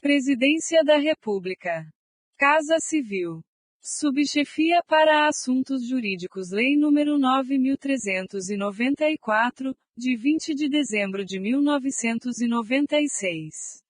Presidência da República. Casa Civil. Subchefia para Assuntos Jurídicos Lei nº 9.394, de 20 de dezembro de 1996.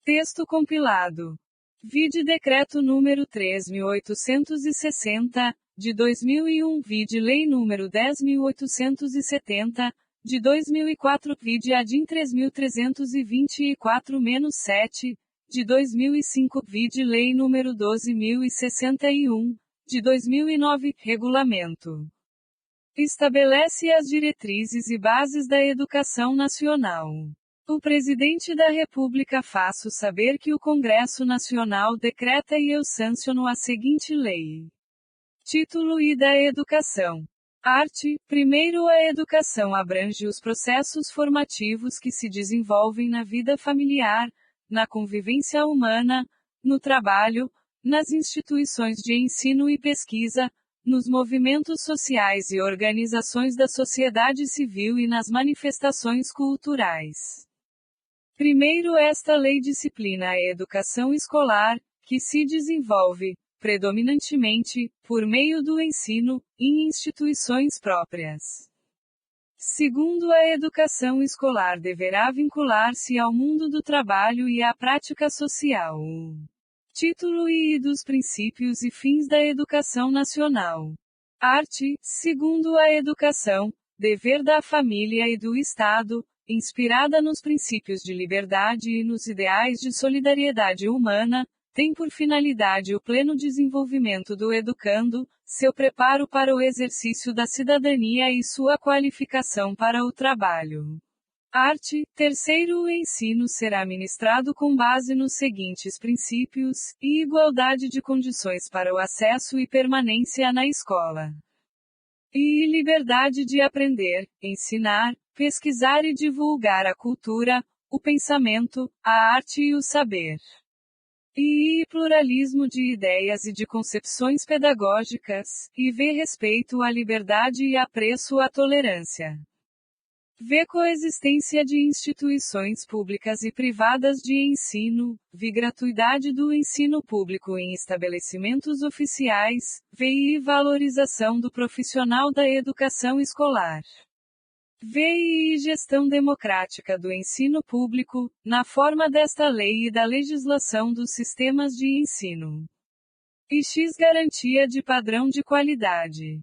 Texto compilado. Vide Decreto número 3.860, de 2001. Vide Lei nº 10.870, de 2004. Vide ADIM 3.324-7, de 2005. Vide Lei nº 12.061, de 2009. Regulamento. Estabelece as diretrizes e bases da educação nacional. O Presidente da República faço saber que o Congresso Nacional decreta e eu sanciono a seguinte lei. Título I da Educação. Art. 1º. A educação abrange os processos formativos que se desenvolvem na vida familiar, na convivência humana, no trabalho, nas instituições de ensino e pesquisa, nos movimentos sociais e organizações da sociedade civil e nas manifestações culturais. Primeiro, esta lei disciplina a educação escolar, que se desenvolve, predominantemente, por meio do ensino, em instituições próprias. Segundo, a educação escolar deverá vincular-se ao mundo do trabalho e à prática social. Título I dos princípios e fins da educação nacional. Art. 2º. A educação, dever da família e do Estado, inspirada nos princípios de liberdade e nos ideais de solidariedade humana, tem por finalidade o pleno desenvolvimento do educando, seu preparo para o exercício da cidadania e sua qualificação para o trabalho. Art. 3º. O ensino será ministrado com base nos seguintes princípios: e igualdade de condições para o acesso e permanência na escola. E liberdade de aprender, ensinar, pesquisar e divulgar a cultura, o pensamento, a arte e o saber. E pluralismo de ideias e de concepções pedagógicas, e respeito à liberdade e apreço à tolerância. Coexistência de instituições públicas e privadas de ensino, gratuidade do ensino público em estabelecimentos oficiais, e valorização do profissional da educação escolar. E gestão democrática do ensino público, na forma desta lei e da legislação dos sistemas de ensino. E garantia de padrão de qualidade.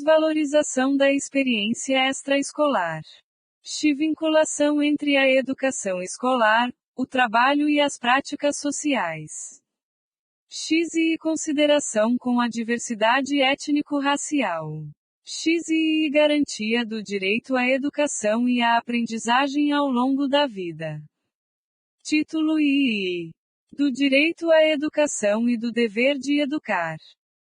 Valorização da experiência extraescolar. Vinculação entre a educação escolar, o trabalho e as práticas sociais. E consideração com a diversidade étnico-racial. E garantia do direito à educação e à aprendizagem ao longo da vida. Título I. Do direito à educação e do dever de educar.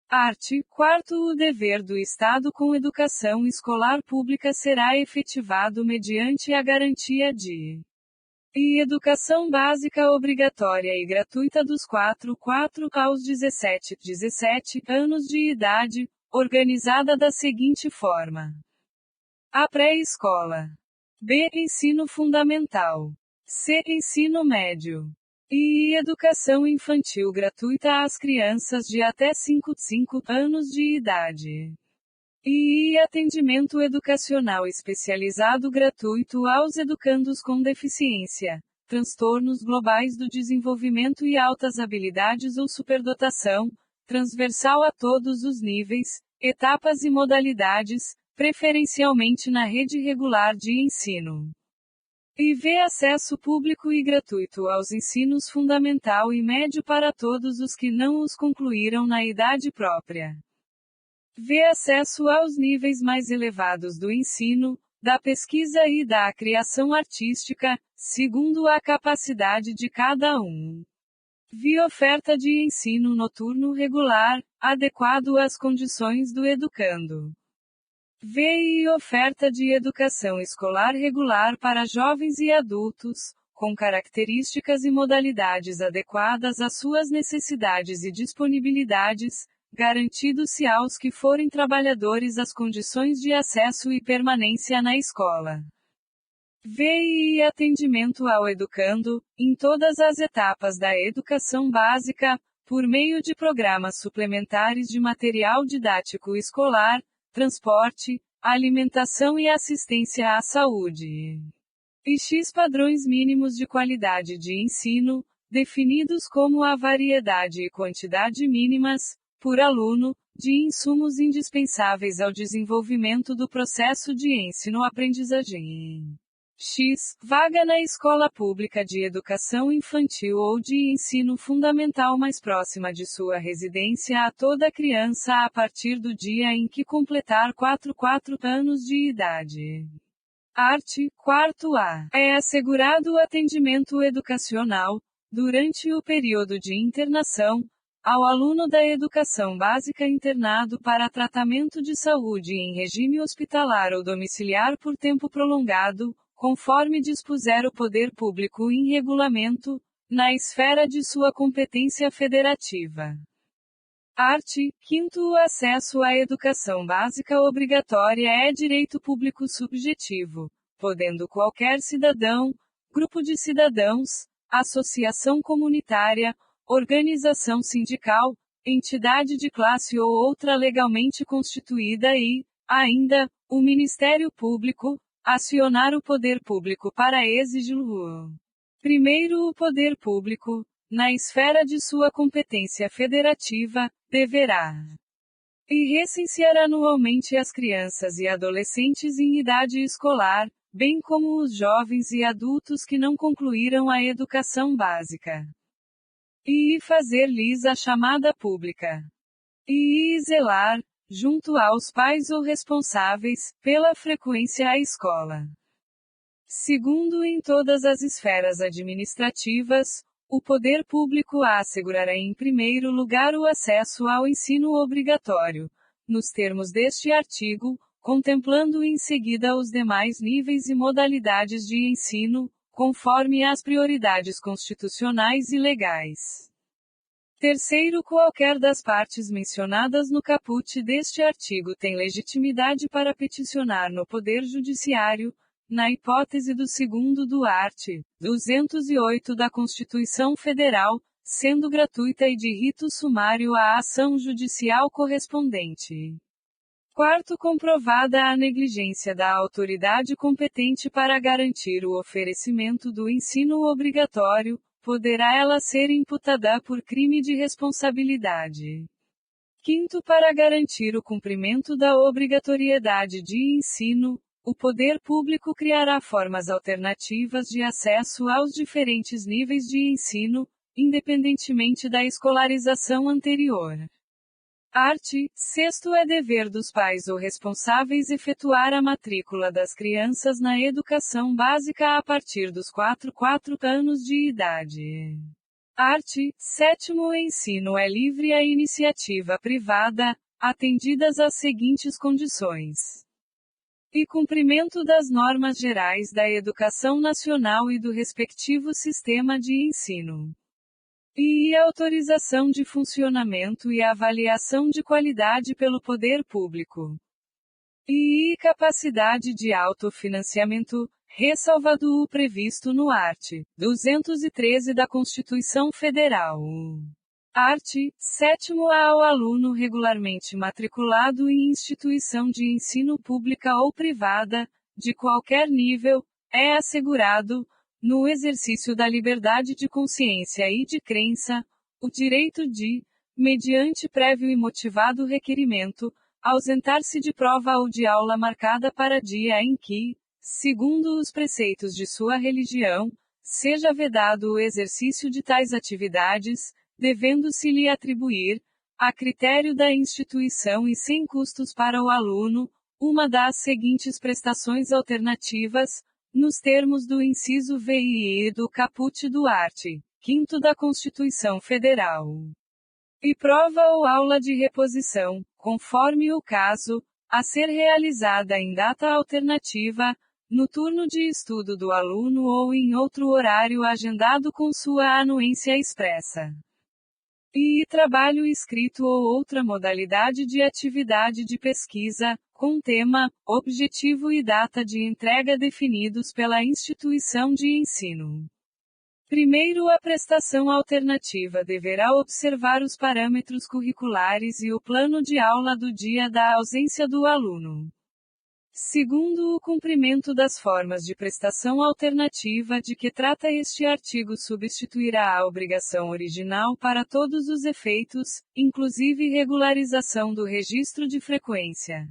Art. 4º. O dever do Estado com educação escolar pública será efetivado mediante a garantia de educação básica obrigatória e gratuita dos 4 aos 17 anos de idade, organizada da seguinte forma: A. Pré-escola. B. Ensino fundamental. C. Ensino médio. E educação infantil gratuita às crianças de até 5 anos de idade. E atendimento educacional especializado gratuito aos educandos com deficiência, transtornos globais do desenvolvimento e altas habilidades ou superdotação, transversal a todos os níveis, etapas e modalidades, preferencialmente na rede regular de ensino. E acesso público e gratuito aos ensinos fundamental e médio para todos os que não os concluíram na idade própria. Acesso aos níveis mais elevados do ensino, da pesquisa e da criação artística, segundo a capacidade de cada um. Oferta de ensino noturno regular, adequado às condições do educando. E oferta de educação escolar regular para jovens e adultos, com características e modalidades adequadas às suas necessidades e disponibilidades, garantido-se aos que forem trabalhadores as condições de acesso e permanência na escola. VI atendimento ao educando, em todas as etapas da educação básica, por meio de programas suplementares de material didático escolar, transporte, alimentação e assistência à saúde. E X padrões mínimos de qualidade de ensino, definidos como a variedade e quantidade mínimas, por aluno, de insumos indispensáveis ao desenvolvimento do processo de ensino-aprendizagem. X. Vaga na escola pública de educação infantil ou de ensino fundamental mais próxima de sua residência a toda criança a partir do dia em que completar 4 anos de idade. Art. 4a. É assegurado o atendimento educacional, durante o período de internação, ao aluno da educação básica internado para tratamento de saúde em regime hospitalar ou domiciliar por tempo prolongado, conforme dispuser o poder público em regulamento, na esfera de sua competência federativa. Art. 5º. O acesso à educação básica obrigatória é direito público subjetivo, podendo qualquer cidadão, grupo de cidadãos, associação comunitária, organização sindical, entidade de classe ou outra legalmente constituída e, ainda, o Ministério Público, acionar o poder público para exigi-lo. Primeiro, o poder público, na esfera de sua competência federativa, deverá e recensear anualmente as crianças e adolescentes em idade escolar, bem como os jovens e adultos que não concluíram a educação básica. E fazer-lhes a chamada pública. E zelar, junto aos pais ou responsáveis, pela frequência à escola. Segundo, em todas as esferas administrativas, o poder público assegurará em primeiro lugar o acesso ao ensino obrigatório, nos termos deste artigo, contemplando em seguida os demais níveis e modalidades de ensino, conforme as prioridades constitucionais e legais. Terceiro, qualquer das partes mencionadas no caput deste artigo tem legitimidade para peticionar no Poder Judiciário, na hipótese do segundo do art. 208 da Constituição Federal, sendo gratuita e de rito sumário a ação judicial correspondente. Quarto, comprovada a negligência da autoridade competente para garantir o oferecimento do ensino obrigatório, poderá ela ser imputada por crime de responsabilidade. Quinto, para garantir o cumprimento da obrigatoriedade de ensino, o poder público criará formas alternativas de acesso aos diferentes níveis de ensino, independentemente da escolarização anterior. Art. 6º. É dever dos pais ou responsáveis efetuar a matrícula das crianças na educação básica a partir dos 4 anos de idade. Art. 7º. O ensino é livre à iniciativa privada, atendidas as seguintes condições: e cumprimento das normas gerais da educação nacional e do respectivo sistema de ensino. E autorização de funcionamento e avaliação de qualidade pelo poder público. E capacidade de autofinanciamento, ressalvado o previsto no art. 213 da Constituição Federal. Art. 7º. Ao aluno regularmente matriculado em instituição de ensino pública ou privada, de qualquer nível, é assegurado, no exercício da liberdade de consciência e de crença, o direito de, mediante prévio e motivado requerimento, ausentar-se de prova ou de aula marcada para dia em que, segundo os preceitos de sua religião, seja vedado o exercício de tais atividades, devendo-se-lhe atribuir, a critério da instituição e sem custos para o aluno, uma das seguintes prestações alternativas, nos termos do inciso VII do caput do art. 5º da Constituição Federal. E prova ou aula de reposição, conforme o caso, a ser realizada em data alternativa, no turno de estudo do aluno ou em outro horário agendado com sua anuência expressa. E trabalho escrito ou outra modalidade de atividade de pesquisa, com tema, objetivo e data de entrega definidos pela instituição de ensino. Primeiro, a prestação alternativa deverá observar os parâmetros curriculares e o plano de aula do dia da ausência do aluno. Segundo, o cumprimento das formas de prestação alternativa de que trata este artigo substituirá a obrigação original para todos os efeitos, inclusive regularização do registro de frequência.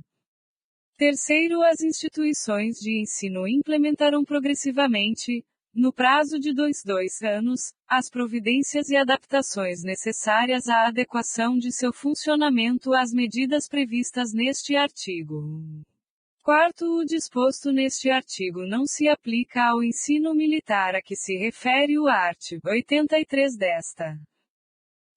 Terceiro, as instituições de ensino implementarão progressivamente, no prazo de 2 anos, as providências e adaptações necessárias à adequação de seu funcionamento às medidas previstas neste artigo. Quarto, o disposto neste artigo não se aplica ao ensino militar a que se refere o art. 83 desta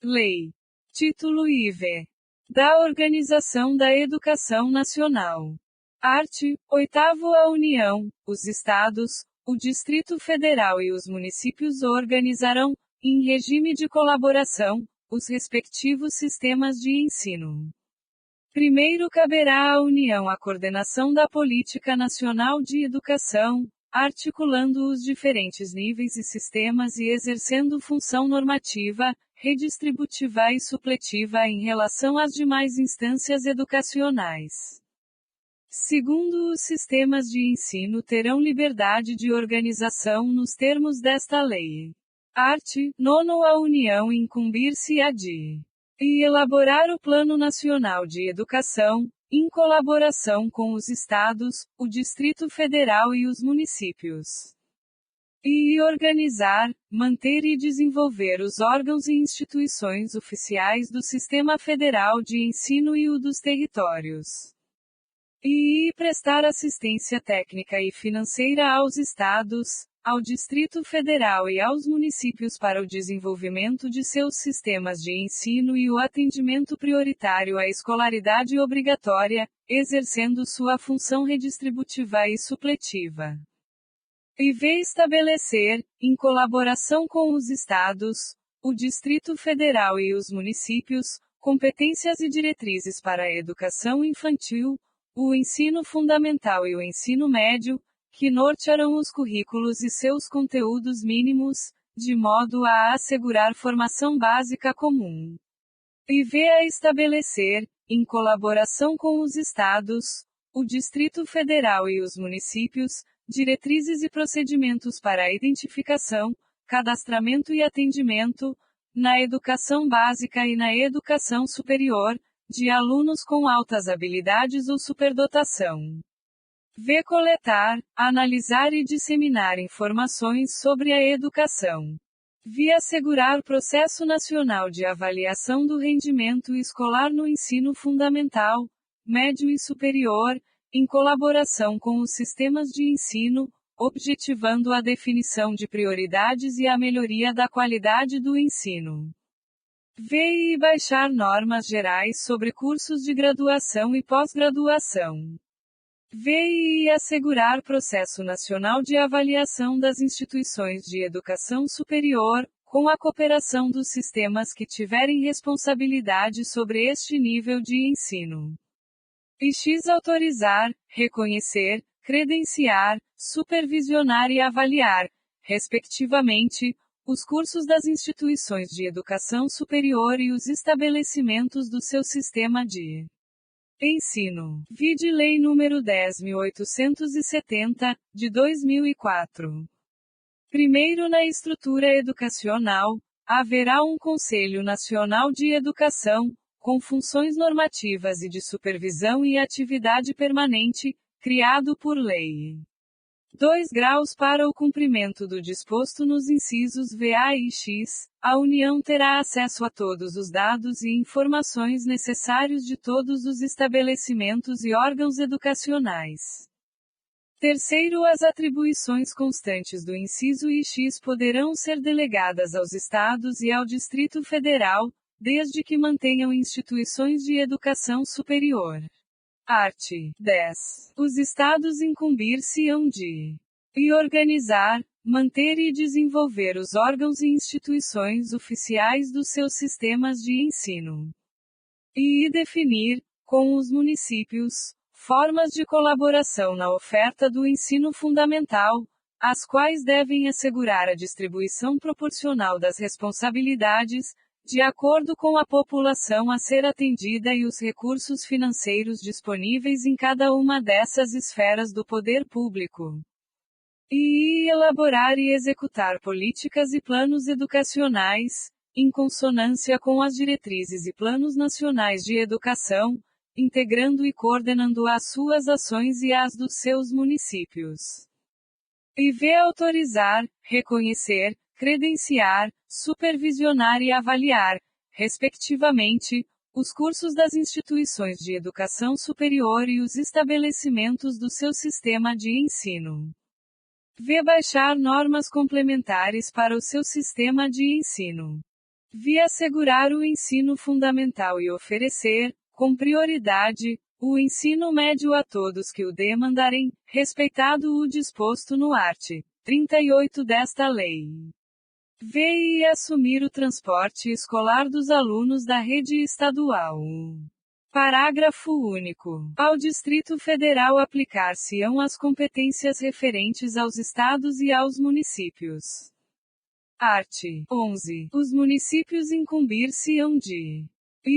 Lei. Título IV. Da Organização da Educação Nacional. Art. 8º A União, os Estados, o Distrito Federal e os municípios organizarão, em regime de colaboração, os respectivos sistemas de ensino. Primeiro, caberá à União a coordenação da Política Nacional de Educação, articulando os diferentes níveis e sistemas e exercendo função normativa, redistributiva e supletiva em relação às demais instâncias educacionais. Segundo, os sistemas de ensino terão liberdade de organização nos termos desta lei. Art. 9 A União incumbir-se-á de e elaborar o Plano Nacional de Educação, em colaboração com os Estados, o Distrito Federal e os municípios. E organizar, manter e desenvolver os órgãos e instituições oficiais do Sistema Federal de Ensino e o dos territórios. E prestar assistência técnica e financeira aos Estados, ao Distrito Federal e aos municípios para o desenvolvimento de seus sistemas de ensino e o atendimento prioritário à escolaridade obrigatória, exercendo sua função redistributiva e supletiva. E estabelecer, em colaboração com os Estados, o Distrito Federal e os municípios, competências e diretrizes para a educação infantil, o ensino fundamental e o ensino médio, que nortearão os currículos e seus conteúdos mínimos, de modo a assegurar formação básica comum. E a estabelecer, em colaboração com os Estados, o Distrito Federal e os municípios, diretrizes e procedimentos para a identificação, cadastramento e atendimento, na educação básica e na educação superior, de alunos com altas habilidades ou superdotação. Coletar, analisar e disseminar informações sobre a educação. Assegurar processo nacional de avaliação do rendimento escolar no ensino fundamental, médio e superior, em colaboração com os sistemas de ensino, objetivando a definição de prioridades e a melhoria da qualidade do ensino. E baixar normas gerais sobre cursos de graduação e pós-graduação. E assegurar processo nacional de avaliação das instituições de educação superior, com a cooperação dos sistemas que tiverem responsabilidade sobre este nível de ensino. Autorizar, reconhecer, credenciar, supervisionar e avaliar, respectivamente, os cursos das instituições de educação superior e os estabelecimentos do seu sistema de ensino. Vide Lei nº 10.870, de 2004. Primeiro, na estrutura educacional, haverá um Conselho Nacional de Educação, com funções normativas e de supervisão e atividade permanente, criado por lei. 2 graus para o cumprimento do disposto nos incisos VA e X, a União terá acesso a todos os dados e informações necessários de todos os estabelecimentos e órgãos educacionais. Terceiro, as atribuições constantes do inciso X poderão ser delegadas aos Estados e ao Distrito Federal, desde que mantenham instituições de educação superior. Art. 10. Os Estados incumbir-se-ão de organizar, manter e desenvolver os órgãos e instituições oficiais dos seus sistemas de ensino. E definir, com os municípios, formas de colaboração na oferta do ensino fundamental, as quais devem assegurar a distribuição proporcional das responsabilidades, de acordo com a população a ser atendida e os recursos financeiros disponíveis em cada uma dessas esferas do poder público. E elaborar e executar políticas e planos educacionais, em consonância com as diretrizes e planos nacionais de educação, integrando e coordenando as suas ações e as dos seus municípios. E autorizar, reconhecer, credenciar, supervisionar e avaliar, respectivamente, os cursos das instituições de educação superior e os estabelecimentos do seu sistema de ensino. Baixar normas complementares para o seu sistema de ensino. Assegurar o ensino fundamental e oferecer, com prioridade, o ensino médio a todos que o demandarem, respeitado o disposto no art. 38 desta lei. E assumir o transporte escolar dos alunos da rede estadual. Parágrafo único. Ao Distrito Federal aplicar-se-ão as competências referentes aos estados e aos municípios. Art. 11. Os municípios incumbir-se-ão de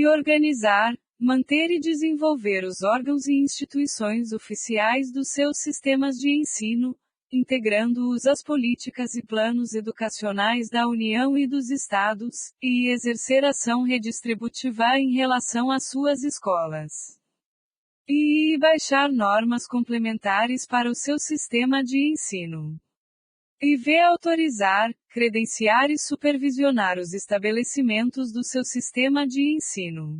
organizar, manter e desenvolver os órgãos e instituições oficiais dos seus sistemas de ensino, integrando-os às políticas e planos educacionais da União e dos Estados, e exercer ação redistributiva em relação às suas escolas. E baixar normas complementares para o seu sistema de ensino. E autorizar, credenciar e supervisionar os estabelecimentos do seu sistema de ensino.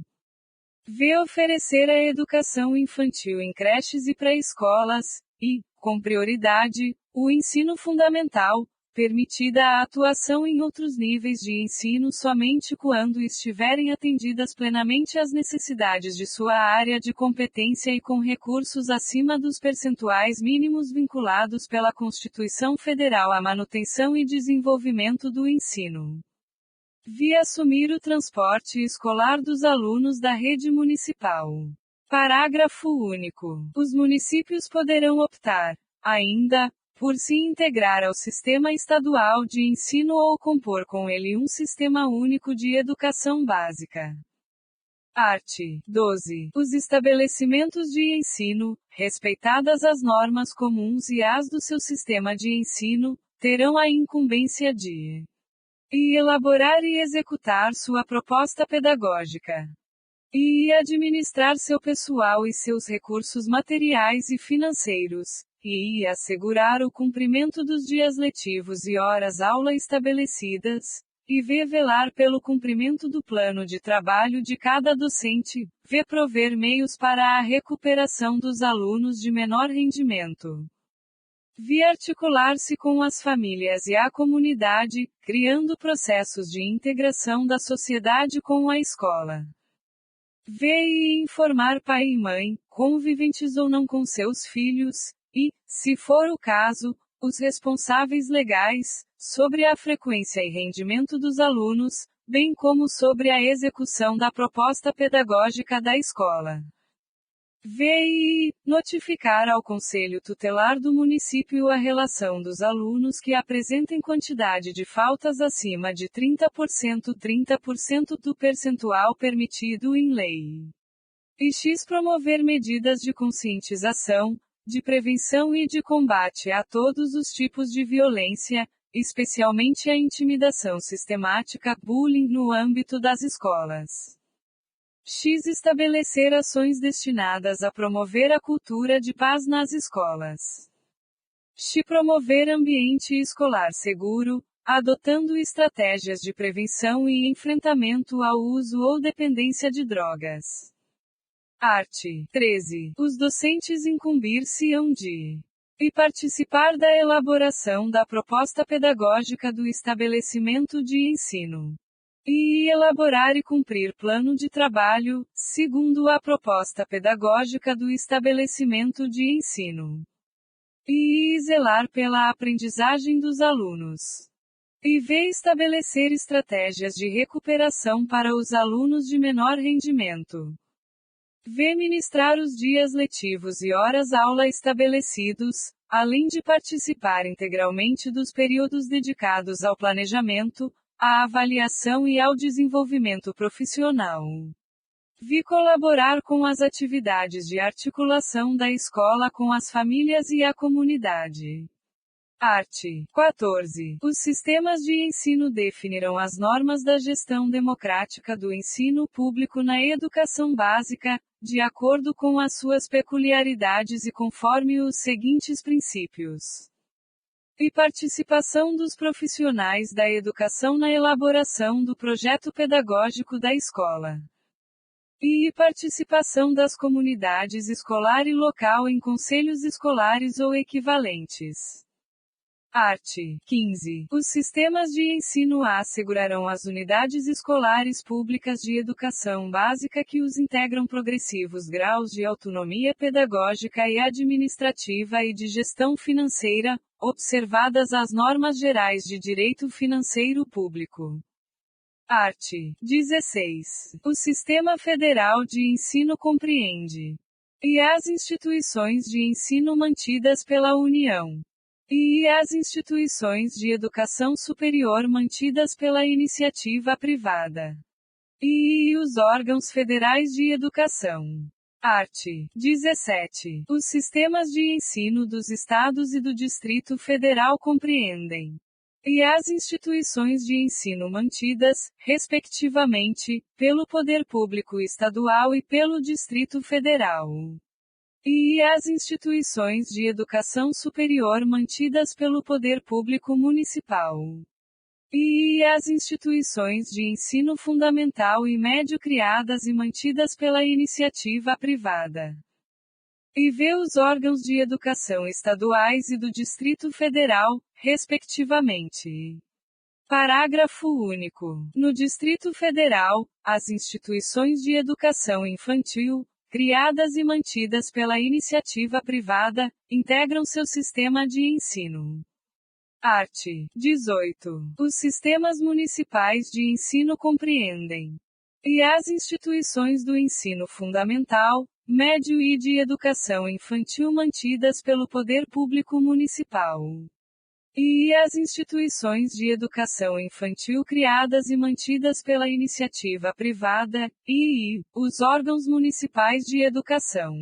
Oferecer a educação infantil em creches e pré-escolas, e, com prioridade, o ensino fundamental, permitida a atuação em outros níveis de ensino somente quando estiverem atendidas plenamente as necessidades de sua área de competência e com recursos acima dos percentuais mínimos vinculados pela Constituição Federal à manutenção e desenvolvimento do ensino. Assumir o transporte escolar dos alunos da rede municipal. Parágrafo único. Os municípios poderão optar, ainda, por se integrar ao sistema estadual de ensino ou compor com ele um sistema único de educação básica. Art. 12. Os estabelecimentos de ensino, respeitadas as normas comuns e as do seu sistema de ensino, terão a incumbência de elaborar e executar sua proposta pedagógica. E administrar seu pessoal e seus recursos materiais e financeiros, e assegurar o cumprimento dos dias letivos e horas-aula estabelecidas, e velar pelo cumprimento do plano de trabalho de cada docente, prover meios para a recuperação dos alunos de menor rendimento. Articular-se com as famílias e a comunidade, criando processos de integração da sociedade com a escola. E informar pai e mãe, conviventes ou não com seus filhos, e, se for o caso, os responsáveis legais, sobre a frequência e rendimento dos alunos, bem como sobre a execução da proposta pedagógica da escola. E notificar ao Conselho Tutelar do município a relação dos alunos que apresentem quantidade de faltas acima de 30% do percentual permitido em lei. E promover medidas de conscientização, de prevenção e de combate a todos os tipos de violência, especialmente a intimidação sistemática, bullying no âmbito das escolas. Estabelecer ações destinadas a promover a cultura de paz nas escolas. Promover ambiente escolar seguro, adotando estratégias de prevenção e enfrentamento ao uso ou dependência de drogas. Art. 13. Os docentes incumbir-se-ão de participar da elaboração da proposta pedagógica do estabelecimento de ensino. E elaborar e cumprir plano de trabalho, segundo a proposta pedagógica do estabelecimento de ensino. E zelar pela aprendizagem dos alunos. E estabelecer estratégias de recuperação para os alunos de menor rendimento. v. Ministrar os dias letivos e horas-aula estabelecidos, além de participar integralmente dos períodos dedicados ao planejamento, à avaliação e ao desenvolvimento profissional. Vi colaborar com as atividades de articulação da escola com as famílias e a comunidade. Art. 14. Os sistemas de ensino definirão as normas da gestão democrática do ensino público na educação básica, de acordo com as suas peculiaridades e conforme os seguintes princípios. E participação dos profissionais da educação na elaboração do projeto pedagógico da escola. E participação das comunidades escolar e local em conselhos escolares ou equivalentes. Art. 15. Os sistemas de ensino assegurarão às unidades escolares públicas de educação básica que os integram progressivos graus de autonomia pedagógica e administrativa e de gestão financeira, observadas as normas gerais de direito financeiro público. Art. 16. O Sistema Federal de Ensino compreende. E as instituições de ensino mantidas pela União. E as instituições de educação superior mantidas pela iniciativa privada. E os órgãos federais de educação. Art. 17. Os sistemas de ensino dos estados e do Distrito Federal compreendem. E as instituições de ensino mantidas, respectivamente, pelo Poder Público Estadual e pelo Distrito Federal. E as instituições de educação superior mantidas pelo Poder Público Municipal. E as instituições de ensino fundamental e médio criadas e mantidas pela iniciativa privada. E vê os órgãos de educação estaduais e do Distrito Federal, respectivamente. Parágrafo único. No Distrito Federal, as instituições de educação infantil, criadas e mantidas pela iniciativa privada, integram seu sistema de ensino. Art. 18. Os sistemas municipais de ensino compreendem. E as instituições do ensino fundamental, médio e de educação infantil mantidas pelo Poder Público Municipal. E as instituições de educação infantil criadas e mantidas pela iniciativa privada, e os órgãos municipais de educação.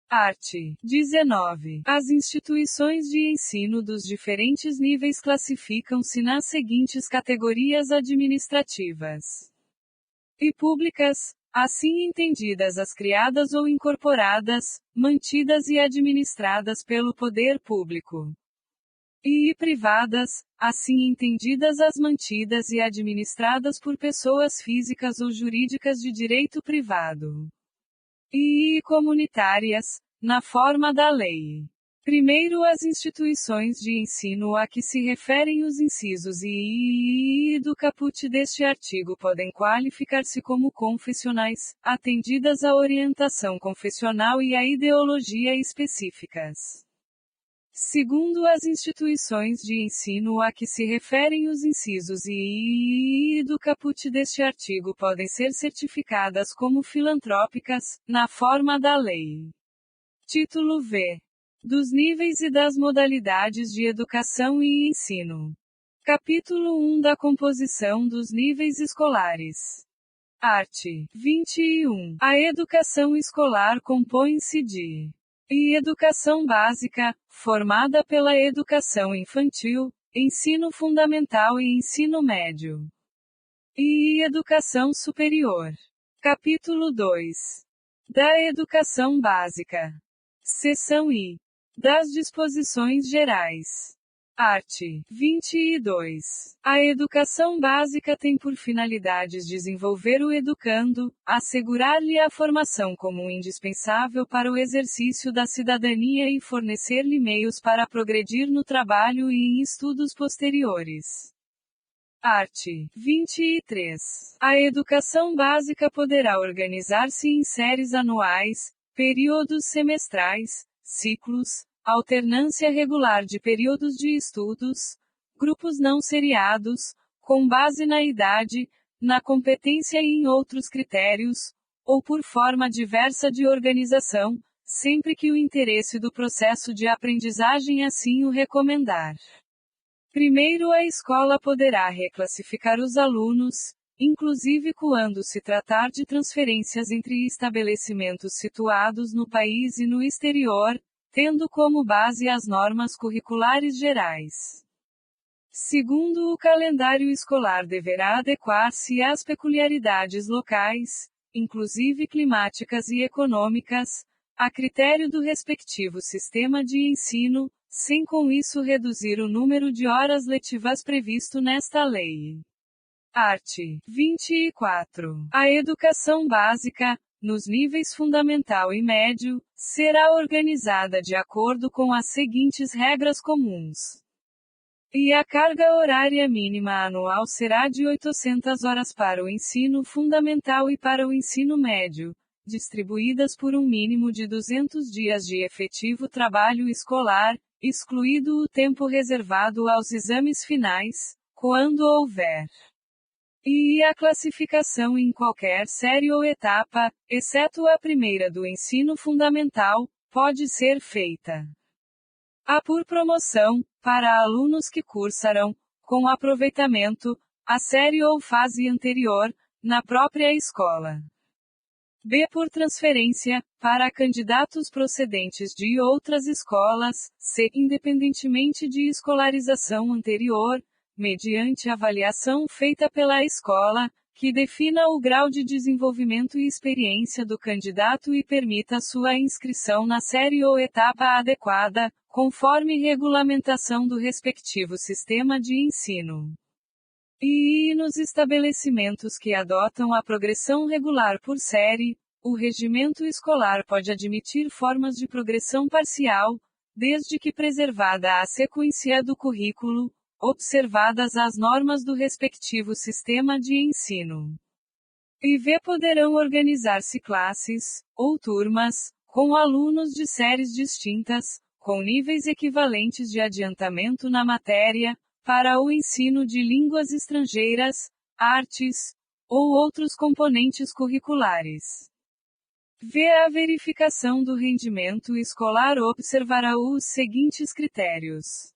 Art. 19. As instituições de ensino dos diferentes níveis classificam-se nas seguintes categorias administrativas e públicas, assim entendidas as criadas ou incorporadas, mantidas e administradas pelo poder público. E privadas, assim entendidas as mantidas e administradas por pessoas físicas ou jurídicas de direito privado. E comunitárias, na forma da lei. Primeiro, as instituições de ensino a que se referem os incisos I e do caput deste artigo podem qualificar-se como confessionais, atendidas a orientação confessional e a ideologia específicas. Segundo, as instituições de ensino a que se referem os incisos I e do caput deste artigo podem ser certificadas como filantrópicas, na forma da lei. Título V. Dos níveis e das modalidades de educação e ensino. Capítulo 1 da composição dos níveis escolares. Art. 21. A educação escolar compõe-se de e educação básica, formada pela educação infantil, ensino fundamental e ensino médio. E educação superior. Capítulo 2. Da educação básica. Seção I. Das disposições gerais. Art. 22. A educação básica tem por finalidades desenvolver o educando, assegurar-lhe a formação comum indispensável para o exercício da cidadania e fornecer-lhe meios para progredir no trabalho e em estudos posteriores. Art. 23. A educação básica poderá organizar-se em séries anuais, períodos semestrais, ciclos, alternância regular de períodos de estudos, grupos não seriados, com base na idade, na competência e em outros critérios, ou por forma diversa de organização, sempre que o interesse do processo de aprendizagem assim o recomendar. Primeiro, a escola poderá reclassificar os alunos, inclusive quando se tratar de transferências entre estabelecimentos situados no país e no exterior, tendo como base as normas curriculares gerais. Segundo, o calendário escolar deverá adequar-se às peculiaridades locais, inclusive climáticas e econômicas, a critério do respectivo sistema de ensino, sem com isso reduzir o número de horas letivas previsto nesta lei. Art. 24. A educação básica, nos níveis fundamental e médio, será organizada de acordo com as seguintes regras comuns. E a carga horária mínima anual será de 800 horas para o ensino fundamental e para o ensino médio, distribuídas por um mínimo de 200 dias de efetivo trabalho escolar, excluído o tempo reservado aos exames finais, quando houver. E a classificação em qualquer série ou etapa, exceto a primeira do ensino fundamental, pode ser feita. A por promoção, para alunos que cursarão, com aproveitamento, a série ou fase anterior, na própria escola. B por transferência, para candidatos procedentes de outras escolas, C independentemente de escolarização anterior, mediante avaliação feita pela escola, que defina o grau de desenvolvimento e experiência do candidato e permita sua inscrição na série ou etapa adequada, conforme regulamentação do respectivo sistema de ensino. E nos estabelecimentos que adotam a progressão regular por série, o regimento escolar pode admitir formas de progressão parcial, desde que preservada a sequência do currículo, observadas as normas do respectivo sistema de ensino. E poderão organizar-se classes, ou turmas, com alunos de séries distintas, com níveis equivalentes de adiantamento na matéria, para o ensino de línguas estrangeiras, artes, ou outros componentes curriculares. A verificação do rendimento escolar observará os seguintes critérios.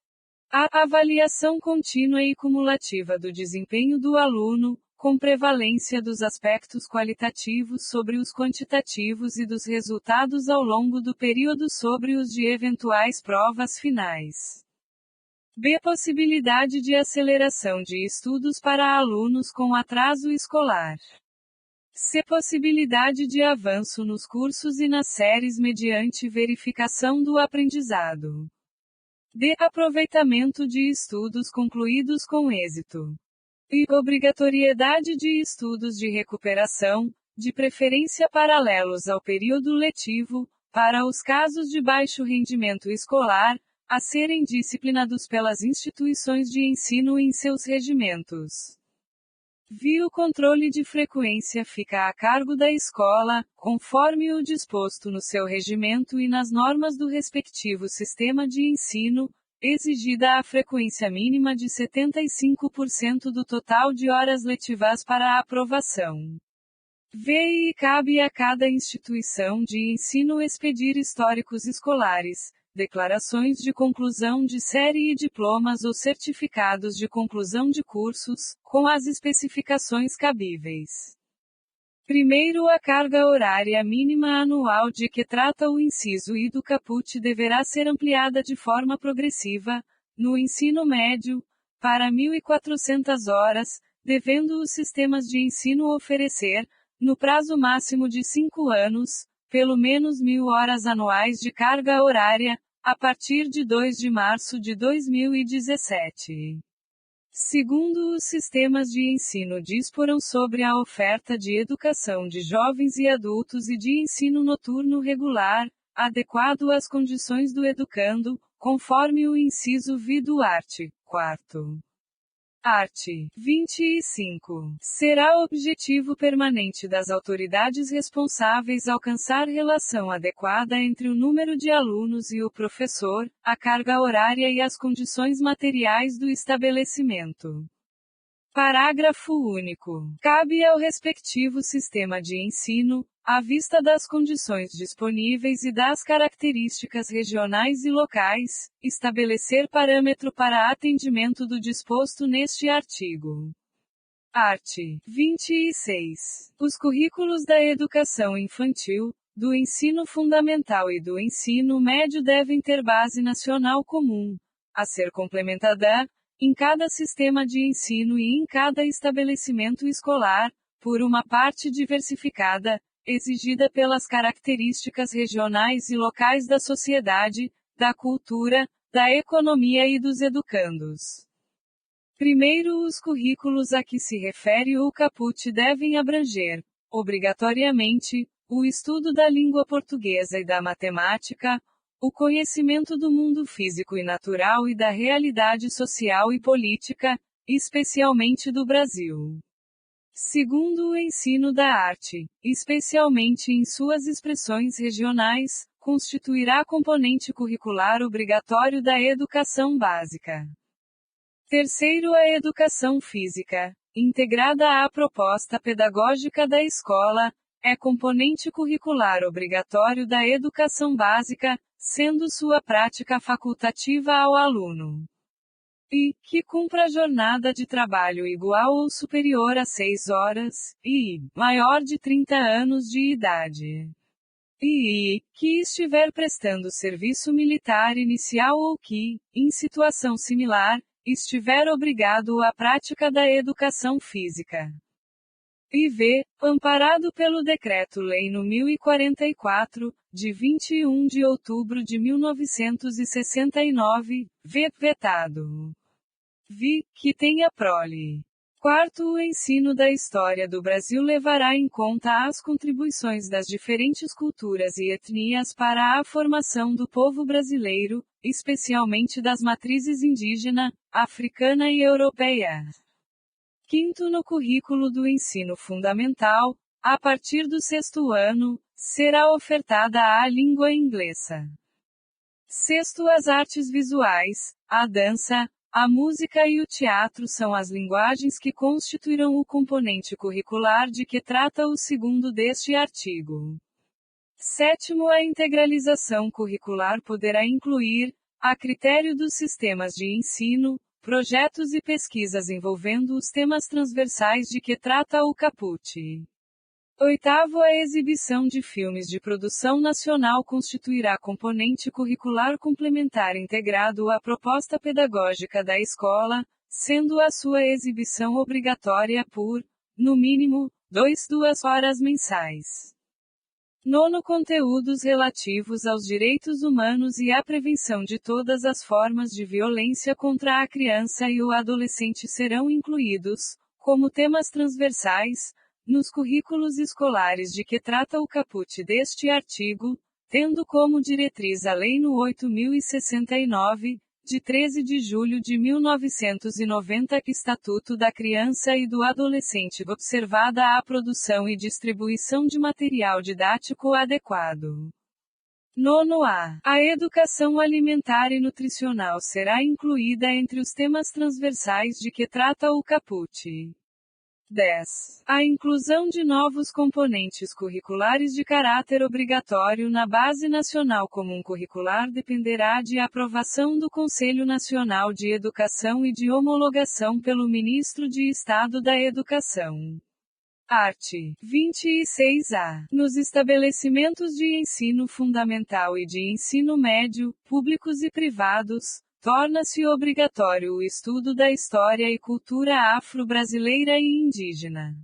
A avaliação contínua e cumulativa do desempenho do aluno, com prevalência dos aspectos qualitativos sobre os quantitativos e dos resultados ao longo do período sobre os de eventuais provas finais. Possibilidade de aceleração de estudos para alunos com atraso escolar. Possibilidade de avanço nos cursos e nas séries mediante verificação do aprendizado. Aproveitamento de estudos concluídos com êxito. E obrigatoriedade de estudos de recuperação, de preferência paralelos ao período letivo, para os casos de baixo rendimento escolar, a serem disciplinados pelas instituições de ensino em seus regimentos. O controle de frequência fica a cargo da escola, conforme o disposto no seu regimento e nas normas do respectivo sistema de ensino, exigida a frequência mínima de 75% do total de horas letivas para a aprovação. E cabe a cada instituição de ensino expedir históricos escolares, declarações de conclusão de série e diplomas ou certificados de conclusão de cursos, com as especificações cabíveis. Primeiro, a carga horária mínima anual de que trata o inciso I do caput deverá ser ampliada de forma progressiva, no ensino médio, para 1.400 horas, devendo os sistemas de ensino oferecer, no prazo máximo de 5 anos, pelo menos 1.000 horas anuais de carga horária, a partir de 2 de março de 2017. Segundo, os sistemas de ensino disporão sobre a oferta de educação de jovens e adultos e de ensino noturno regular, adequado às condições do educando, conforme o inciso V do art. 4. Art. 25. Será objetivo permanente das autoridades responsáveis alcançar relação adequada entre o número de alunos e o professor, a carga horária e as condições materiais do estabelecimento. Parágrafo único. Cabe ao respectivo sistema de ensino, à vista das condições disponíveis e das características regionais e locais, estabelecer parâmetro para atendimento do disposto neste artigo. Art. 26. Os currículos da educação infantil, do ensino fundamental e do ensino médio devem ter base nacional comum, a ser complementada, em cada sistema de ensino e em cada estabelecimento escolar, por uma parte diversificada, exigida pelas características regionais e locais da sociedade, da cultura, da economia e dos educandos. Primeiro, os currículos a que se refere o caput devem abranger, obrigatoriamente, o estudo da língua portuguesa e da matemática, o conhecimento do mundo físico e natural e da realidade social e política, especialmente do Brasil. Segundo, o ensino da arte, especialmente em suas expressões regionais, constituirá componente curricular obrigatório da educação básica. Terceiro, a educação física, integrada à proposta pedagógica da escola, é componente curricular obrigatório da educação básica, sendo sua prática facultativa ao aluno. E, que cumpra jornada de trabalho igual ou superior a 6 horas, e, maior de 30 anos de idade. E, que estiver prestando serviço militar inicial ou que, em situação similar, estiver obrigado à prática da educação física. E v. Amparado pelo Decreto-Lei nº 1044, de 21 de outubro de 1969, vetado. Vi. Que tenha prole. Quarto, o ensino da história do Brasil levará em conta as contribuições das diferentes culturas e etnias para a formação do povo brasileiro, especialmente das matrizes indígena, africana e europeia. Quinto, no currículo do ensino fundamental, a partir do 6º ano, será ofertada a língua inglesa. Sexto, as artes visuais, a dança, a música e o teatro são as linguagens que constituirão o componente curricular de que trata o segundo deste artigo. Sétimo, a integralização curricular poderá incluir, a critério dos sistemas de ensino, projetos e pesquisas envolvendo os temas transversais de que trata o caput. Oitavo, a exibição de filmes de produção nacional constituirá componente curricular complementar integrado à proposta pedagógica da escola, sendo a sua exibição obrigatória por, no mínimo, 2 horas mensais. Nono, conteúdos relativos aos direitos humanos e à prevenção de todas as formas de violência contra a criança e o adolescente serão incluídos, como temas transversais, nos currículos escolares de que trata o caput deste artigo, tendo como diretriz a Lei nº 8069, de 13 de julho de 1990, que Estatuto da Criança e do Adolescente, observada a produção e distribuição de material didático adequado. Nono a educação alimentar e nutricional será incluída entre os temas transversais de que trata o caput. 10. A inclusão de novos componentes curriculares de caráter obrigatório na Base Nacional Comum Curricular dependerá de aprovação do Conselho Nacional de Educação e de homologação pelo Ministro de Estado da Educação. Art. 26-A. Nos estabelecimentos de ensino fundamental e de ensino médio, públicos e privados, torna-se obrigatório o estudo da história e cultura afro-brasileira e indígena.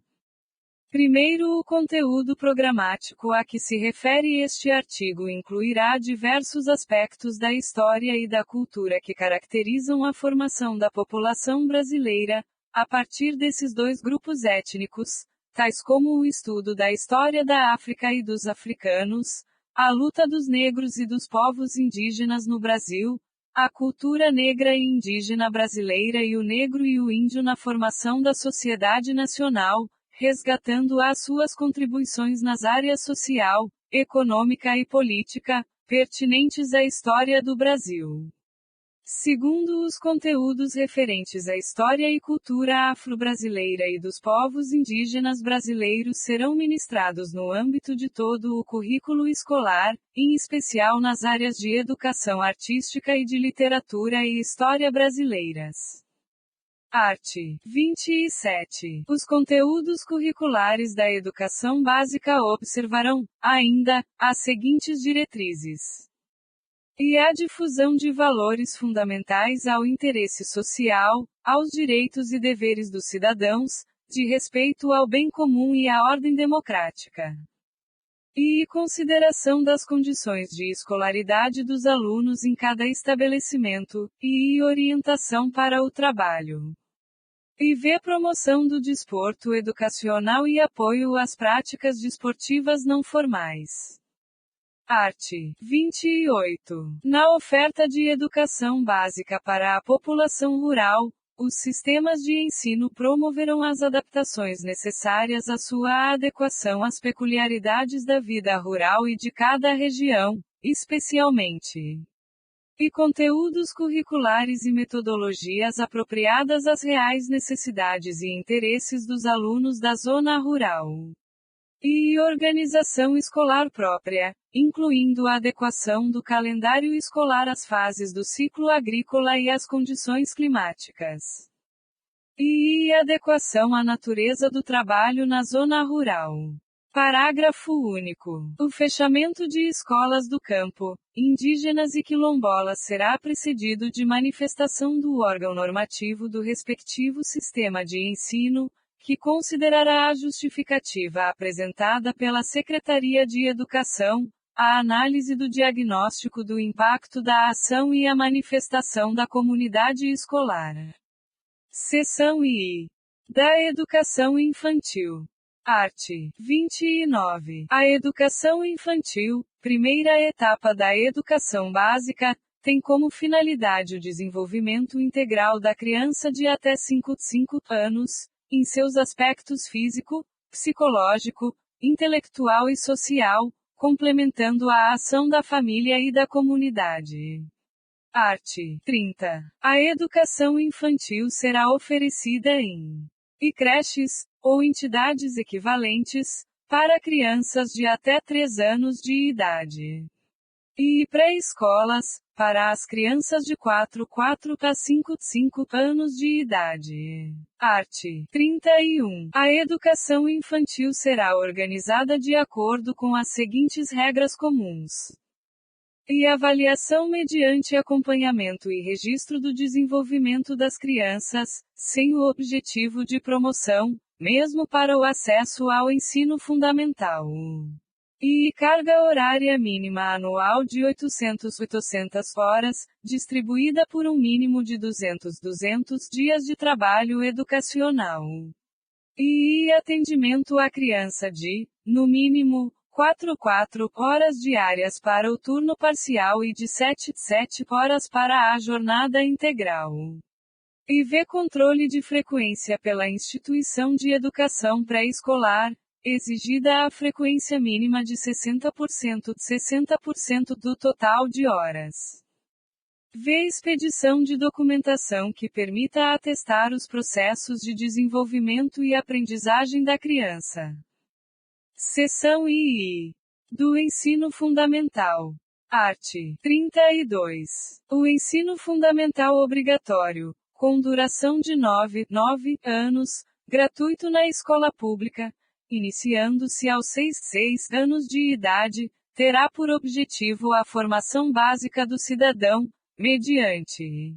Primeiro, o conteúdo programático a que se refere este artigo incluirá diversos aspectos da história e da cultura que caracterizam a formação da população brasileira, a partir desses dois grupos étnicos, tais como o estudo da história da África e dos africanos, a luta dos negros e dos povos indígenas no Brasil, a cultura negra e indígena brasileira e o negro e o índio na formação da sociedade nacional, resgatando as suas contribuições nas áreas social, econômica e política, pertinentes à história do Brasil. Segundo os conteúdos referentes à história e cultura afro-brasileira e dos povos indígenas brasileiros serão ministrados no âmbito de todo o currículo escolar, em especial nas áreas de educação artística e de literatura e história brasileiras. Arte. 27. Os conteúdos curriculares da educação básica observarão, ainda, as seguintes diretrizes. E a difusão de valores fundamentais ao interesse social, aos direitos e deveres dos cidadãos, de respeito ao bem comum e à ordem democrática. E consideração das condições de escolaridade dos alunos em cada estabelecimento, e orientação para o trabalho. E promoção do desporto educacional e apoio às práticas desportivas não formais. Arte. 28. Na oferta de educação básica para a população rural, os sistemas de ensino promoverão as adaptações necessárias à sua adequação às peculiaridades da vida rural e de cada região, especialmente. E conteúdos curriculares e metodologias apropriadas às reais necessidades e interesses dos alunos da zona rural. E organização escolar própria, incluindo a adequação do calendário escolar às fases do ciclo agrícola e às condições climáticas. E adequação à natureza do trabalho na zona rural. Parágrafo único. O fechamento de escolas do campo, indígenas e quilombolas será precedido de manifestação do órgão normativo do respectivo sistema de ensino, que considerará a justificativa apresentada pela Secretaria de Educação, a análise do diagnóstico do impacto da ação e a manifestação da comunidade escolar. Seção I. Da Educação Infantil. Arte. 29. A educação infantil, primeira etapa da educação básica, tem como finalidade o desenvolvimento integral da criança de até 5 anos, em seus aspectos físico, psicológico, intelectual e social, complementando a ação da família e da comunidade. Arte. 30. A educação infantil será oferecida em creches, ou entidades equivalentes, para crianças de até 3 anos de idade. E pré-escolas, para as crianças de 4 a 5 anos de idade. Arte. 31. A educação infantil será organizada de acordo com as seguintes regras comuns. E avaliação mediante acompanhamento e registro do desenvolvimento das crianças, sem o objetivo de promoção, mesmo para o acesso ao ensino fundamental. E carga horária mínima anual de 800 horas, distribuída por um mínimo de 200 dias de trabalho educacional. E atendimento à criança de, no mínimo, 4 horas diárias para o turno parcial e de 7 horas para a jornada integral. E controle de frequência pela instituição de educação pré-escolar, exigida a frequência mínima de 60% do total de horas. Expedição de documentação que permita atestar os processos de desenvolvimento e aprendizagem da criança. Seção II. Do ensino fundamental. Arte. 32. O ensino fundamental obrigatório, com duração de 9 anos, gratuito na escola pública, iniciando-se aos 6 anos de idade, terá por objetivo a formação básica do cidadão, mediante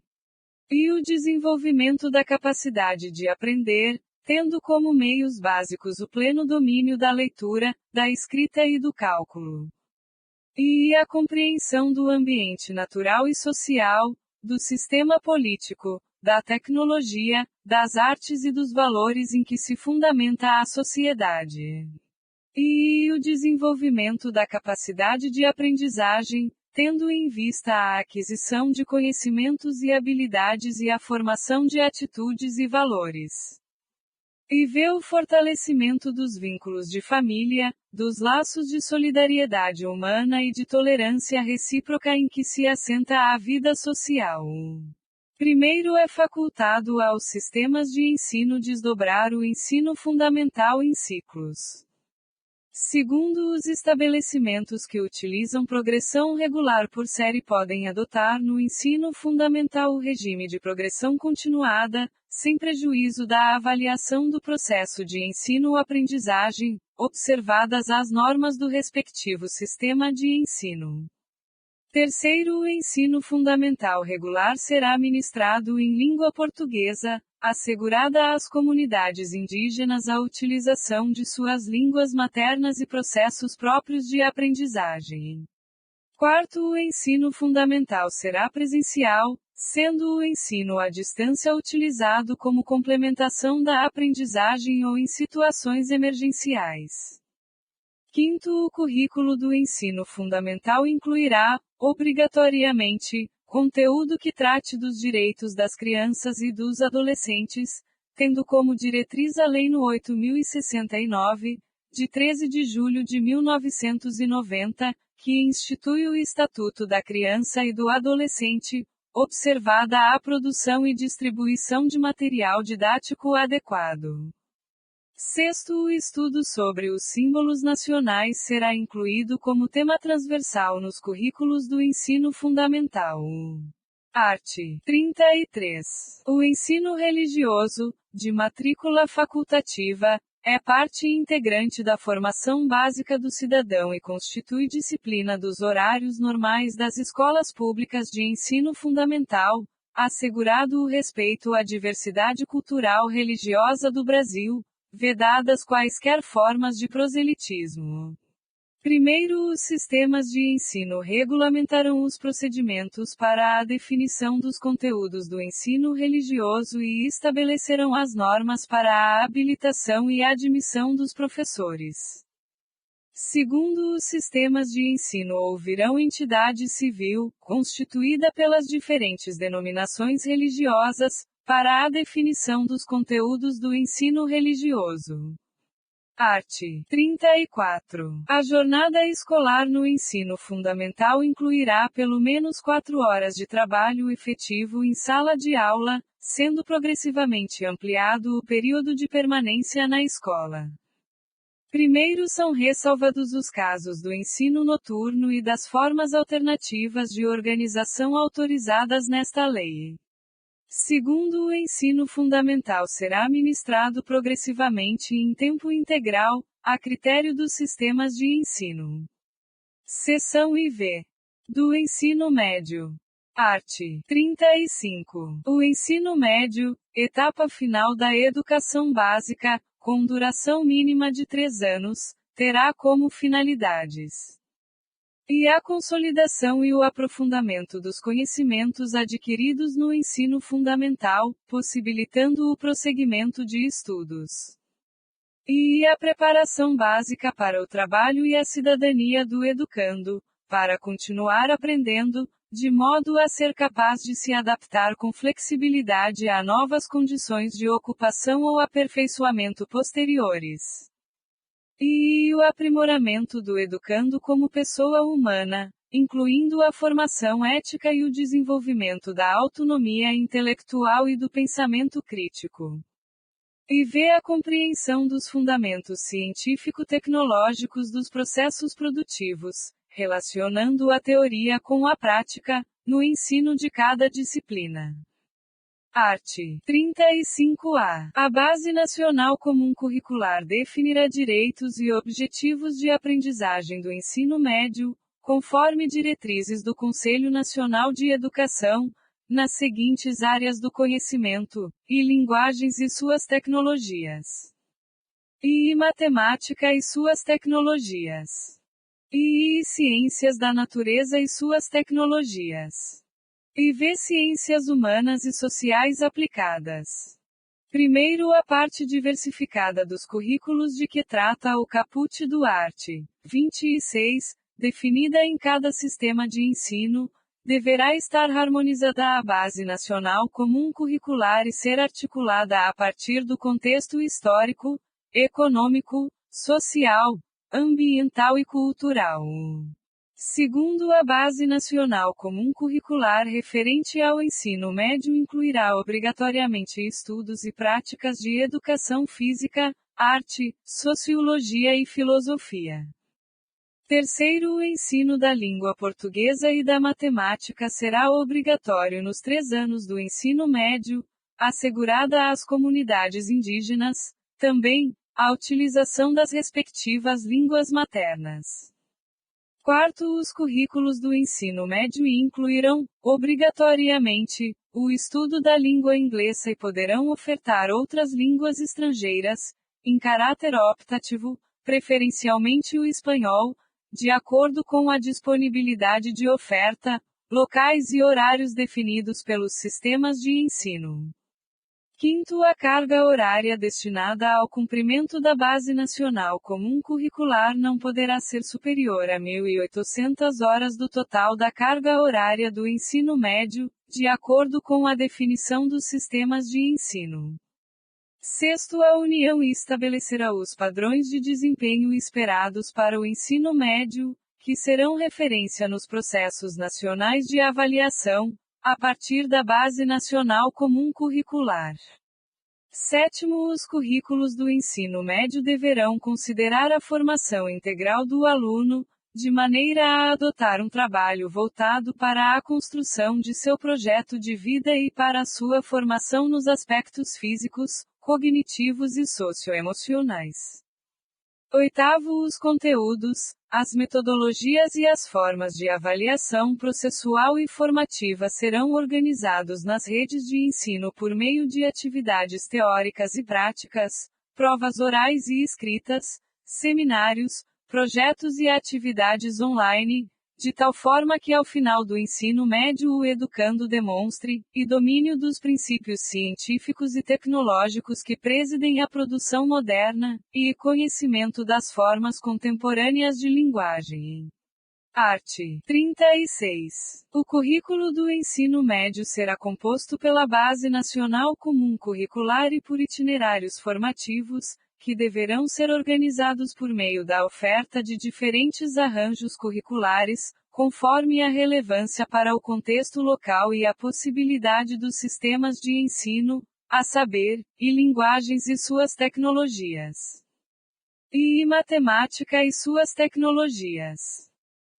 e o desenvolvimento da capacidade de aprender, tendo como meios básicos o pleno domínio da leitura, da escrita e do cálculo. E a compreensão do ambiente natural e social, do sistema político, da tecnologia, das artes e dos valores em que se fundamenta a sociedade. E o desenvolvimento da capacidade de aprendizagem, tendo em vista a aquisição de conhecimentos e habilidades e a formação de atitudes e valores. E vê o fortalecimento dos vínculos de família, dos laços de solidariedade humana e de tolerância recíproca em que se assenta a vida social. Primeiro é facultado aos sistemas de ensino desdobrar o ensino fundamental em ciclos. Segundo, os estabelecimentos que utilizam progressão regular por série podem adotar no ensino fundamental o regime de progressão continuada, sem prejuízo da avaliação do processo de ensino-aprendizagem, observadas as normas do respectivo sistema de ensino. Terceiro, o ensino fundamental regular será ministrado em língua portuguesa, assegurada às comunidades indígenas a utilização de suas línguas maternas e processos próprios de aprendizagem. Quarto, o ensino fundamental será presencial, sendo o ensino à distância utilizado como complementação da aprendizagem ou em situações emergenciais. Quinto, o currículo do ensino fundamental incluirá, obrigatoriamente, conteúdo que trate dos direitos das crianças e dos adolescentes, tendo como diretriz a Lei nº 8069, de 13 de julho de 1990, que institui o Estatuto da Criança e do Adolescente, observada a produção e distribuição de material didático adequado. Sexto, o estudo sobre os símbolos nacionais será incluído como tema transversal nos currículos do ensino fundamental. Arte. 33. O ensino religioso, de matrícula facultativa, é parte integrante da formação básica do cidadão e constitui disciplina dos horários normais das escolas públicas de ensino fundamental, assegurado o respeito à diversidade cultural religiosa do Brasil, vedadas quaisquer formas de proselitismo. Primeiro, os sistemas de ensino regulamentarão os procedimentos para a definição dos conteúdos do ensino religioso e estabelecerão as normas para a habilitação e admissão dos professores. Segundo, os sistemas de ensino ouvirão entidade civil, constituída pelas diferentes denominações religiosas, para a definição dos conteúdos do ensino religioso. Arte. 34. A jornada escolar no ensino fundamental incluirá pelo menos 4 horas de trabalho efetivo em sala de aula, sendo progressivamente ampliado o período de permanência na escola. Primeiro são ressalvados os casos do ensino noturno e das formas alternativas de organização autorizadas nesta lei. Segundo, o ensino fundamental será ministrado progressivamente em tempo integral, a critério dos sistemas de ensino. Seção IV. Do ensino médio. Arte. 35. O ensino médio, etapa final da educação básica, com duração mínima de 3 anos, terá como finalidades e a consolidação e o aprofundamento dos conhecimentos adquiridos no ensino fundamental, possibilitando o prosseguimento de estudos. E a preparação básica para o trabalho e a cidadania do educando, para continuar aprendendo, de modo a ser capaz de se adaptar com flexibilidade a novas condições de ocupação ou aperfeiçoamento posteriores. E o aprimoramento do educando como pessoa humana, incluindo a formação ética e o desenvolvimento da autonomia intelectual e do pensamento crítico. E vê a compreensão dos fundamentos científico-tecnológicos dos processos produtivos, relacionando a teoria com a prática, no ensino de cada disciplina. Arte. 35A. A Base Nacional Comum Curricular definirá direitos e objetivos de aprendizagem do ensino médio, conforme diretrizes do Conselho Nacional de Educação, nas seguintes áreas do conhecimento, e linguagens e suas tecnologias. E matemática e suas tecnologias. E ciências da natureza e suas tecnologias. E ciências humanas e sociais aplicadas. Primeiro, a parte diversificada dos currículos de que trata o caput do Art. 26, definida em cada sistema de ensino, deverá estar harmonizada à Base Nacional Comum Curricular e ser articulada a partir do contexto histórico, econômico, social, ambiental e cultural. Segundo a Base Nacional Comum Curricular referente ao ensino médio incluirá obrigatoriamente estudos e práticas de educação física, arte, sociologia e filosofia. Terceiro, o ensino da língua portuguesa e da matemática será obrigatório nos 3 anos do ensino médio, assegurada às comunidades indígenas, também, a utilização das respectivas línguas maternas. Quarto, os currículos do ensino médio incluirão, obrigatoriamente, o estudo da língua inglesa e poderão ofertar outras línguas estrangeiras, em caráter optativo, preferencialmente o espanhol, de acordo com a disponibilidade de oferta, locais e horários definidos pelos sistemas de ensino. Quinto, a carga horária destinada ao cumprimento da Base Nacional Comum Curricular não poderá ser superior a 1.800 horas do total da carga horária do ensino médio, de acordo com a definição dos sistemas de ensino. Sexto, a União estabelecerá os padrões de desempenho esperados para o ensino médio, que serão referência nos processos nacionais de avaliação, a partir da Base Nacional Comum Curricular. Sétimo, os currículos do ensino médio deverão considerar a formação integral do aluno, de maneira a adotar um trabalho voltado para a construção de seu projeto de vida e para a sua formação nos aspectos físicos, cognitivos e socioemocionais. Oitavo, os conteúdos, as metodologias e as formas de avaliação processual e formativa serão organizados nas redes de ensino por meio de atividades teóricas e práticas, provas orais e escritas, seminários, projetos e atividades online, de tal forma que ao final do ensino médio o educando demonstre, e domínio dos princípios científicos e tecnológicos que presidem a produção moderna, e conhecimento das formas contemporâneas de linguagem. Arte. 36. O currículo do ensino médio será composto pela Base Nacional Comum Curricular e por itinerários formativos, que deverão ser organizados por meio da oferta de diferentes arranjos curriculares, conforme a relevância para o contexto local e a possibilidade dos sistemas de ensino, a saber, e linguagens e suas tecnologias. E matemática e suas tecnologias.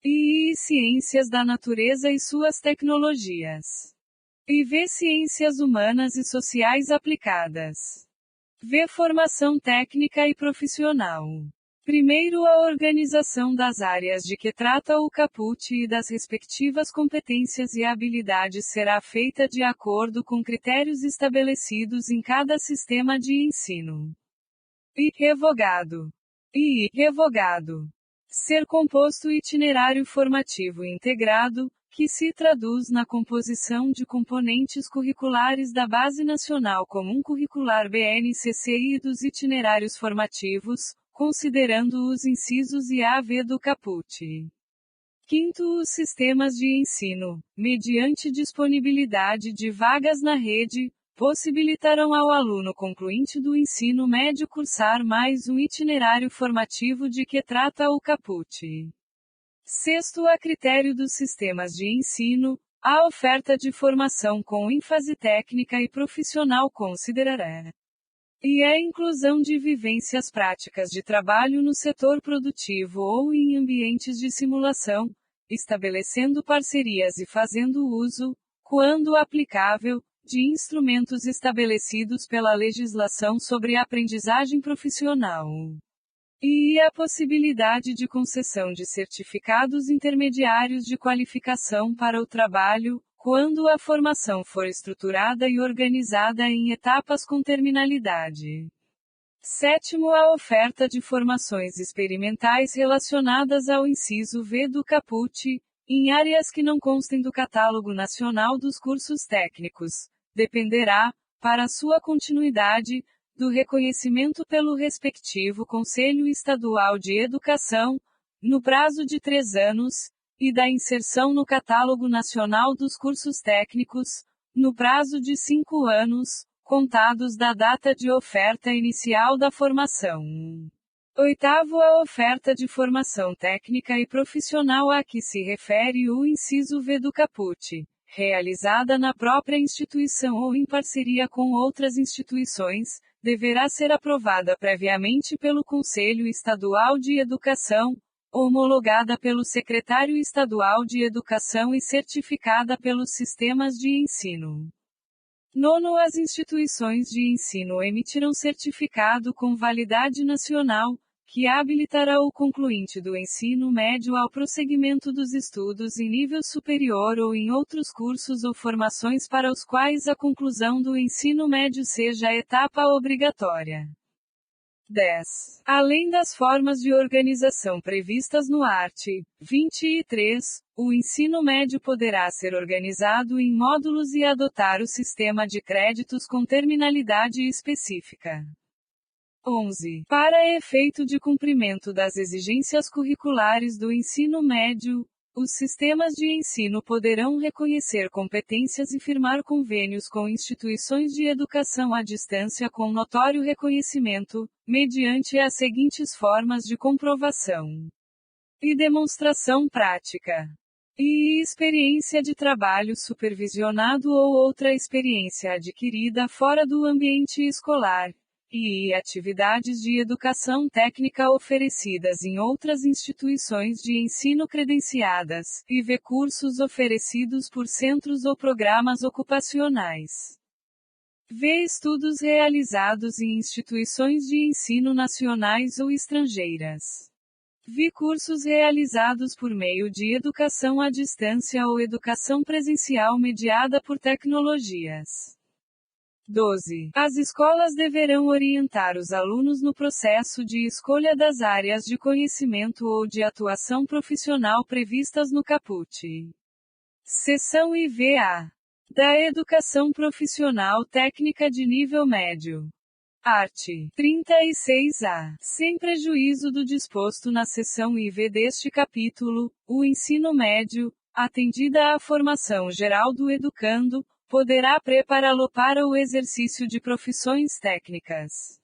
E ciências da natureza e suas tecnologias. E ciências humanas e sociais aplicadas. Formação técnica e profissional. Primeiro, a organização das áreas de que trata o caput e das respectivas competências e habilidades será feita de acordo com critérios estabelecidos em cada sistema de ensino. Revogado. Ser composto itinerário formativo integrado, que se traduz na composição de componentes curriculares da Base Nacional Comum Curricular BNCC e dos itinerários formativos, considerando os incisos I a V do caput. Quinto, os sistemas de ensino, mediante disponibilidade de vagas na rede, possibilitarão ao aluno concluinte do ensino médio cursar mais um itinerário formativo de que trata o caput. Sexto, a critério dos sistemas de ensino, a oferta de formação com ênfase técnica e profissional considerará e a inclusão de vivências práticas de trabalho no setor produtivo ou em ambientes de simulação, estabelecendo parcerias e fazendo uso, quando aplicável, de instrumentos estabelecidos pela legislação sobre a aprendizagem profissional. E a possibilidade de concessão de certificados intermediários de qualificação para o trabalho, quando a formação for estruturada e organizada em etapas com terminalidade. Sétimo, a oferta de formações experimentais relacionadas ao inciso V do caput, em áreas que não constem do Catálogo Nacional dos Cursos Técnicos, dependerá, para sua continuidade, do reconhecimento pelo respectivo Conselho Estadual de Educação, no prazo de 3 anos, e da inserção no Catálogo Nacional dos Cursos Técnicos, no prazo de 5 anos, contados da data de oferta inicial da formação. Oitavo, a oferta de formação técnica e profissional a que se refere o inciso V do caput, realizada na própria instituição ou em parceria com outras instituições, deverá ser aprovada previamente pelo Conselho Estadual de Educação, homologada pelo Secretário Estadual de Educação e certificada pelos sistemas de ensino. Nono, as instituições de ensino emitirão certificado com validade nacional, que habilitará o concluinte do ensino médio ao prosseguimento dos estudos em nível superior ou em outros cursos ou formações para os quais a conclusão do ensino médio seja a etapa obrigatória. 10. Além das formas de organização previstas no art. 23, o ensino médio poderá ser organizado em módulos e adotar o sistema de créditos com terminalidade específica. 11. Para efeito de cumprimento das exigências curriculares do ensino médio, os sistemas de ensino poderão reconhecer competências e firmar convênios com instituições de educação à distância com notório reconhecimento, mediante as seguintes formas de comprovação e demonstração prática, e experiência de trabalho supervisionado ou outra experiência adquirida fora do ambiente escolar, e atividades de educação técnica oferecidas em outras instituições de ensino credenciadas, e cursos oferecidos por centros ou programas ocupacionais. Estudos realizados em instituições de ensino nacionais ou estrangeiras. Cursos realizados por meio de educação à distância ou educação presencial mediada por tecnologias. 12. As escolas deverão orientar os alunos no processo de escolha das áreas de conhecimento ou de atuação profissional previstas no caput. Seção IVA. Da Educação Profissional Técnica de Nível Médio. Art. 36A. Sem prejuízo do disposto na seção IV deste capítulo, o ensino médio, atendida à formação geral do educando, poderá prepará-lo para o exercício de profissões técnicas.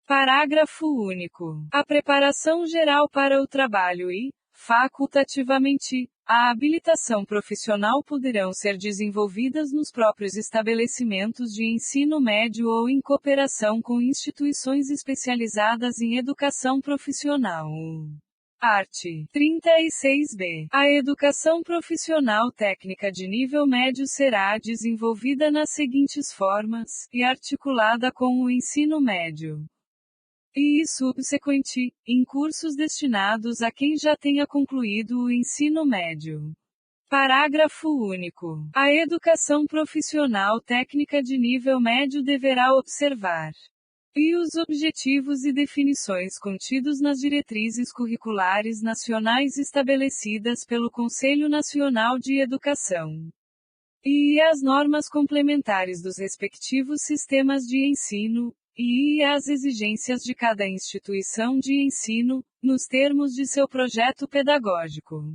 Parágrafo único. A preparação geral para o trabalho e, facultativamente, a habilitação profissional poderão ser desenvolvidas nos próprios estabelecimentos de ensino médio ou em cooperação com instituições especializadas em educação profissional. Art. 36b. A educação profissional técnica de nível médio será desenvolvida nas seguintes formas, e articulada com o ensino médio e subsequente, em cursos destinados a quem já tenha concluído o ensino médio. Parágrafo único. A educação profissional técnica de nível médio deverá observar e os objetivos e definições contidos nas diretrizes curriculares nacionais estabelecidas pelo Conselho Nacional de Educação e as normas complementares dos respectivos sistemas de ensino, e as exigências de cada instituição de ensino, nos termos de seu projeto pedagógico.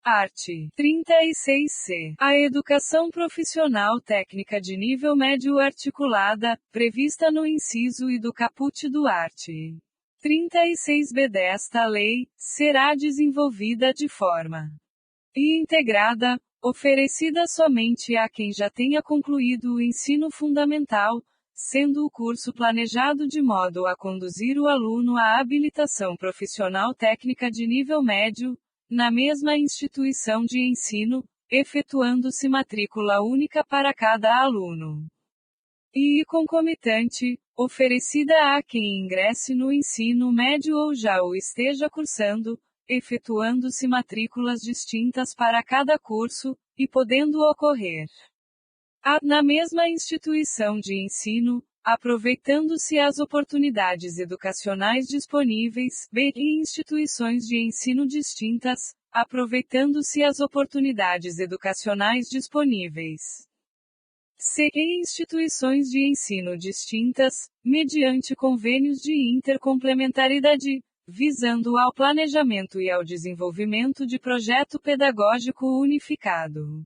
Art. 36c. A educação profissional técnica de nível médio articulada, prevista no inciso I do caput do art. 36b desta lei, será desenvolvida de forma integrada, oferecida somente a quem já tenha concluído o ensino fundamental, sendo o curso planejado de modo a conduzir o aluno à habilitação profissional técnica de nível médio, na mesma instituição de ensino, efetuando-se matrícula única para cada aluno. E concomitante, oferecida a quem ingresse no ensino médio ou já o esteja cursando, efetuando-se matrículas distintas para cada curso, e podendo ocorrer na mesma instituição de ensino, aproveitando-se as oportunidades educacionais disponíveis, em instituições de ensino distintas, aproveitando-se as oportunidades educacionais disponíveis. Em instituições de ensino distintas, mediante convênios de intercomplementaridade, visando ao planejamento e ao desenvolvimento de projeto pedagógico unificado.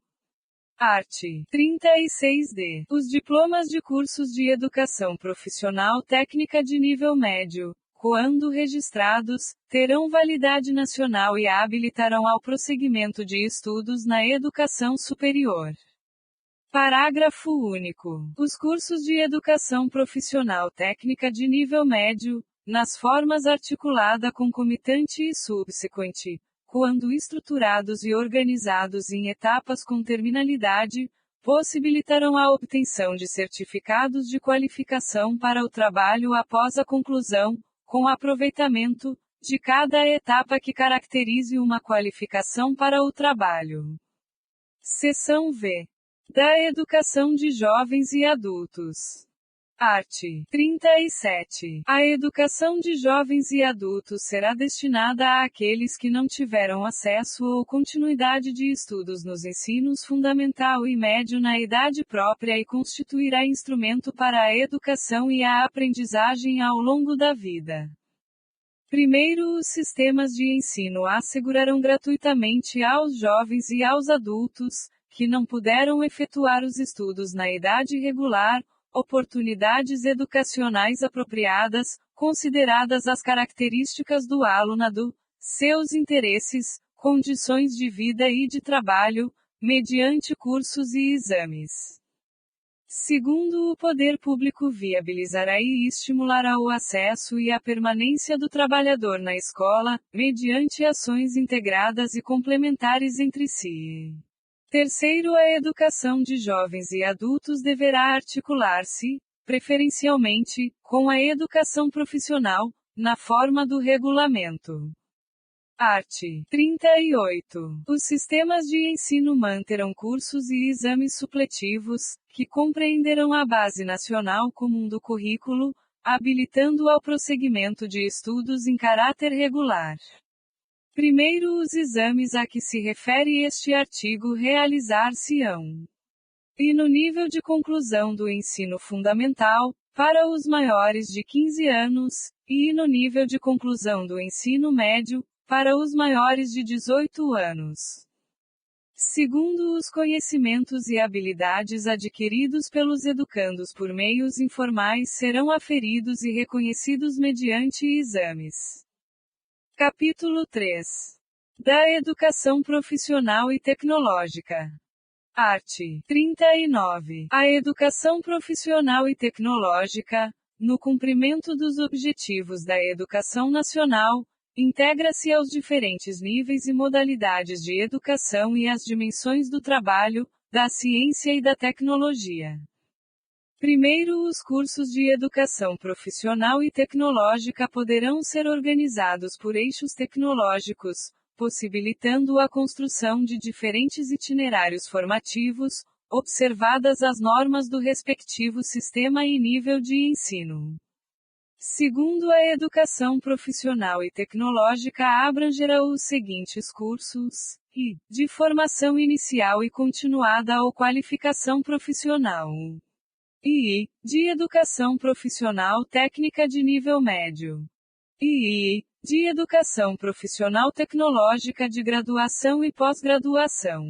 Art. 36d. Os diplomas de cursos de educação profissional técnica de nível médio, quando registrados, terão validade nacional e habilitarão ao prosseguimento de estudos na educação superior. Parágrafo único. Os cursos de educação profissional técnica de nível médio, nas formas articulada, concomitante e subsequente, quando estruturados e organizados em etapas com terminalidade, possibilitarão a obtenção de certificados de qualificação para o trabalho após a conclusão, com aproveitamento, de cada etapa que caracterize uma qualificação para o trabalho. Seção V. Da educação de jovens e adultos. Art. 37. A educação de jovens e adultos será destinada àqueles que não tiveram acesso ou continuidade de estudos nos ensinos fundamental e médio na idade própria e constituirá instrumento para a educação e a aprendizagem ao longo da vida. Primeiro, os sistemas de ensino assegurarão gratuitamente aos jovens e aos adultos, que não puderam efetuar os estudos na idade regular, oportunidades educacionais apropriadas, consideradas as características do alunado, seus interesses, condições de vida e de trabalho, mediante cursos e exames. Segundo, o poder público viabilizará e estimulará o acesso e a permanência do trabalhador na escola, mediante ações integradas e complementares entre si. Terceiro, a educação de jovens e adultos deverá articular-se, preferencialmente, com a educação profissional, na forma do regulamento. Art. 38. Os sistemas de ensino manterão cursos e exames supletivos, que compreenderão a base nacional comum do currículo, habilitando ao prosseguimento de estudos em caráter regular. Primeiro, os exames a que se refere este artigo realizar-se-ão. E no nível de conclusão do ensino fundamental, para os maiores de 15 anos, e no nível de conclusão do ensino médio, para os maiores de 18 anos. Segundo, os conhecimentos e habilidades adquiridos pelos educandos por meios informais serão aferidos e reconhecidos mediante exames. Capítulo 3. Da educação profissional e tecnológica. Art. 39. A educação profissional e tecnológica, no cumprimento dos objetivos da educação nacional, integra-se aos diferentes níveis e modalidades de educação e às dimensões do trabalho, da ciência e da tecnologia. Primeiro, os cursos de educação profissional e tecnológica poderão ser organizados por eixos tecnológicos, possibilitando a construção de diferentes itinerários formativos, observadas as normas do respectivo sistema e nível de ensino. Segundo, a educação profissional e tecnológica abrangerá os seguintes cursos: I. De formação inicial e continuada ou qualificação profissional. II. De educação profissional técnica de nível médio. II. De educação profissional tecnológica de graduação e pós-graduação.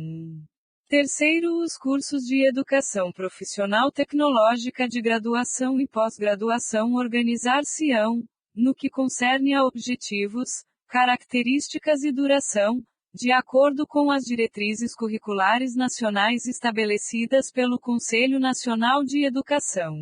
Terceiro, os cursos de educação profissional tecnológica de graduação e pós-graduação organizar-se-ão, no que concerne a objetivos, características e duração, de acordo com as diretrizes curriculares nacionais estabelecidas pelo Conselho Nacional de Educação.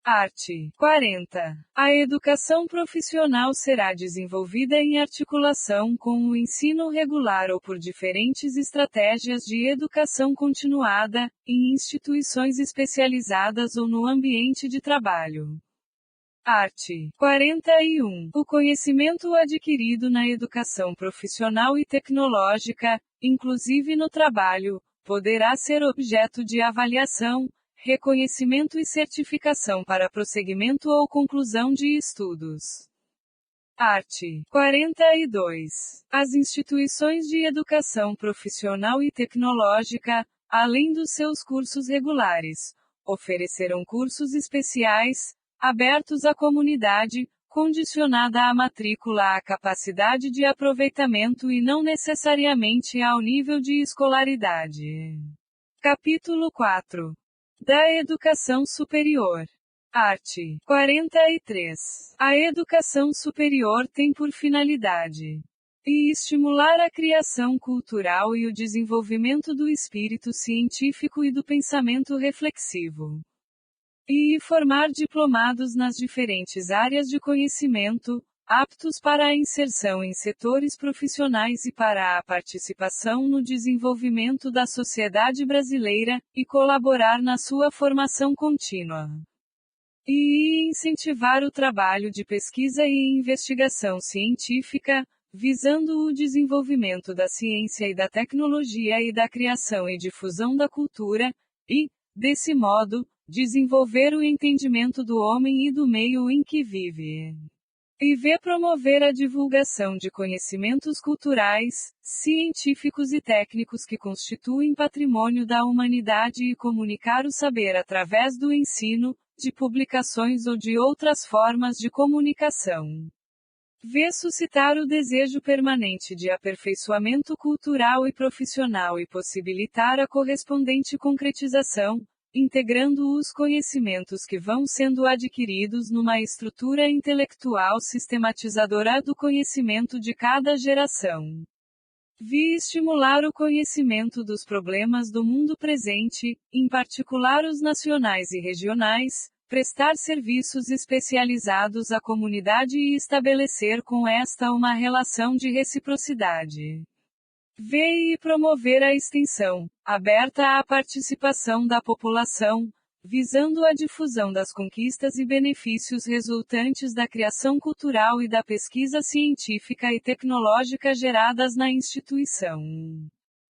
Art. 40. A educação profissional será desenvolvida em articulação com o ensino regular ou por diferentes estratégias de educação continuada, em instituições especializadas ou no ambiente de trabalho. Art. 41. O conhecimento adquirido na educação profissional e tecnológica, inclusive no trabalho, poderá ser objeto de avaliação, reconhecimento e certificação para prosseguimento ou conclusão de estudos. Art. 42. As instituições de educação profissional e tecnológica, além dos seus cursos regulares, oferecerão cursos especiais, abertos à comunidade, condicionada à matrícula à capacidade de aproveitamento e não necessariamente ao nível de escolaridade. Capítulo 4. Da Educação Superior. Art. 43. A educação superior tem por finalidade e estimular a criação cultural e o desenvolvimento do espírito científico e do pensamento reflexivo, e formar diplomados nas diferentes áreas de conhecimento, aptos para a inserção em setores profissionais e para a participação no desenvolvimento da sociedade brasileira, e colaborar na sua formação contínua. E incentivar o trabalho de pesquisa e investigação científica, visando o desenvolvimento da ciência e da tecnologia e da criação e difusão da cultura, e, desse modo, desenvolver o entendimento do homem e do meio em que vive. E promover a divulgação de conhecimentos culturais, científicos e técnicos que constituem patrimônio da humanidade e comunicar o saber através do ensino, de publicações ou de outras formas de comunicação. Suscitar o desejo permanente de aperfeiçoamento cultural e profissional e possibilitar a correspondente concretização, integrando os conhecimentos que vão sendo adquiridos numa estrutura intelectual sistematizadora do conhecimento de cada geração. Estimular o conhecimento dos problemas do mundo presente, em particular os nacionais e regionais, prestar serviços especializados à comunidade e estabelecer com esta uma relação de reciprocidade. E promover a extensão, aberta à participação da população, visando a difusão das conquistas e benefícios resultantes da criação cultural e da pesquisa científica e tecnológica geradas na instituição.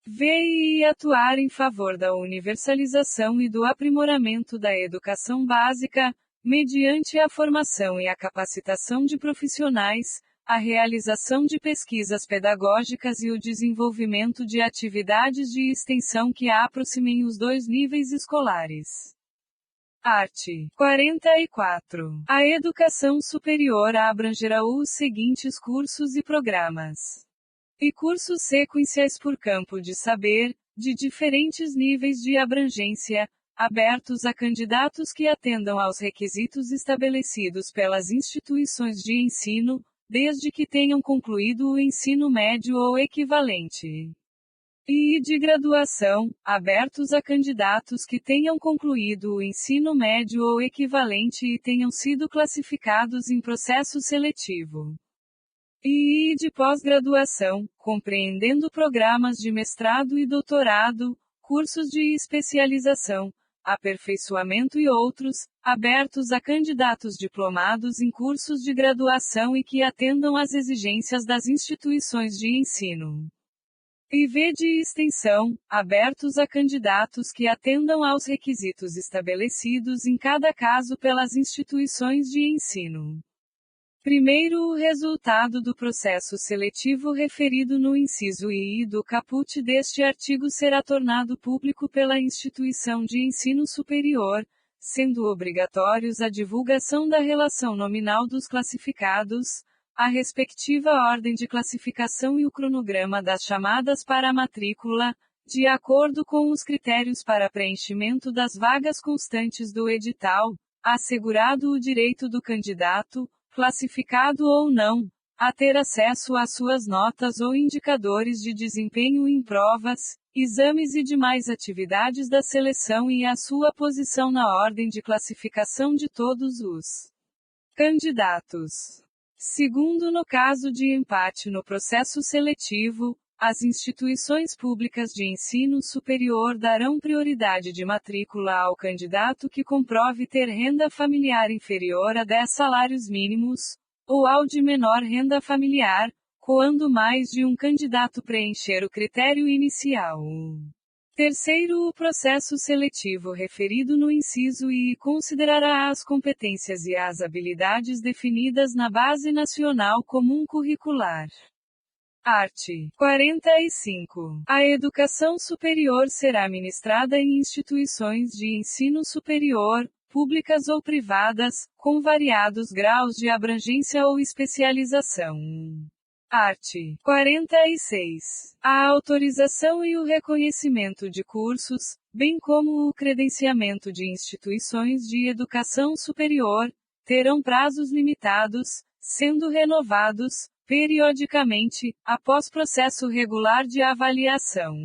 E atuar em favor da universalização e do aprimoramento da educação básica, mediante a formação e a capacitação de profissionais, a realização de pesquisas pedagógicas e o desenvolvimento de atividades de extensão que aproximem os dois níveis escolares. Art. 44. A educação superior abrangerá os seguintes cursos e programas. E cursos sequenciais por campo de saber, de diferentes níveis de abrangência, abertos a candidatos que atendam aos requisitos estabelecidos pelas instituições de ensino, desde que tenham concluído o ensino médio ou equivalente. E de graduação, abertos a candidatos que tenham concluído o ensino médio ou equivalente e tenham sido classificados em processo seletivo. E de pós-graduação, compreendendo programas de mestrado e doutorado, cursos de especialização, aperfeiçoamento e outros, abertos a candidatos diplomados em cursos de graduação e que atendam às exigências das instituições de ensino. E de extensão, abertos a candidatos que atendam aos requisitos estabelecidos em cada caso pelas instituições de ensino. Primeiro, o resultado do processo seletivo referido no inciso I do caput deste artigo será tornado público pela instituição de ensino superior, sendo obrigatórios a divulgação da relação nominal dos classificados, a respectiva ordem de classificação e o cronograma das chamadas para a matrícula, de acordo com os critérios para preenchimento das vagas constantes do edital, assegurado o direito do candidato, classificado ou não, a ter acesso às suas notas ou indicadores de desempenho em provas, exames e demais atividades da seleção e a sua posição na ordem de classificação de todos os candidatos. Segundo, no caso de empate no processo seletivo, as instituições públicas de ensino superior darão prioridade de matrícula ao candidato que comprove ter renda familiar inferior a 10 salários mínimos, ou ao de menor renda familiar, quando mais de um candidato preencher o critério inicial. Terceiro, o processo seletivo referido no inciso I considerará as competências e as habilidades definidas na Base Nacional Comum Curricular. Art. 45. A educação superior será ministrada em instituições de ensino superior, públicas ou privadas, com variados graus de abrangência ou especialização. Art. 46. A autorização e o reconhecimento de cursos, bem como o credenciamento de instituições de educação superior, terão prazos limitados, sendo renovados, periodicamente, após processo regular de avaliação.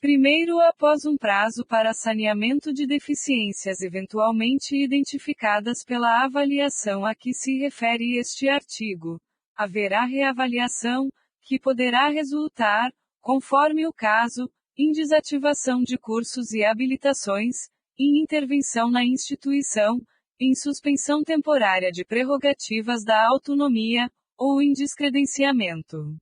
Primeiro, após um prazo para saneamento de deficiências eventualmente identificadas pela avaliação a que se refere este artigo, haverá reavaliação, que poderá resultar, conforme o caso, em desativação de cursos e habilitações, em intervenção na instituição, em suspensão temporária de prerrogativas da autonomia, ou em descredenciamento.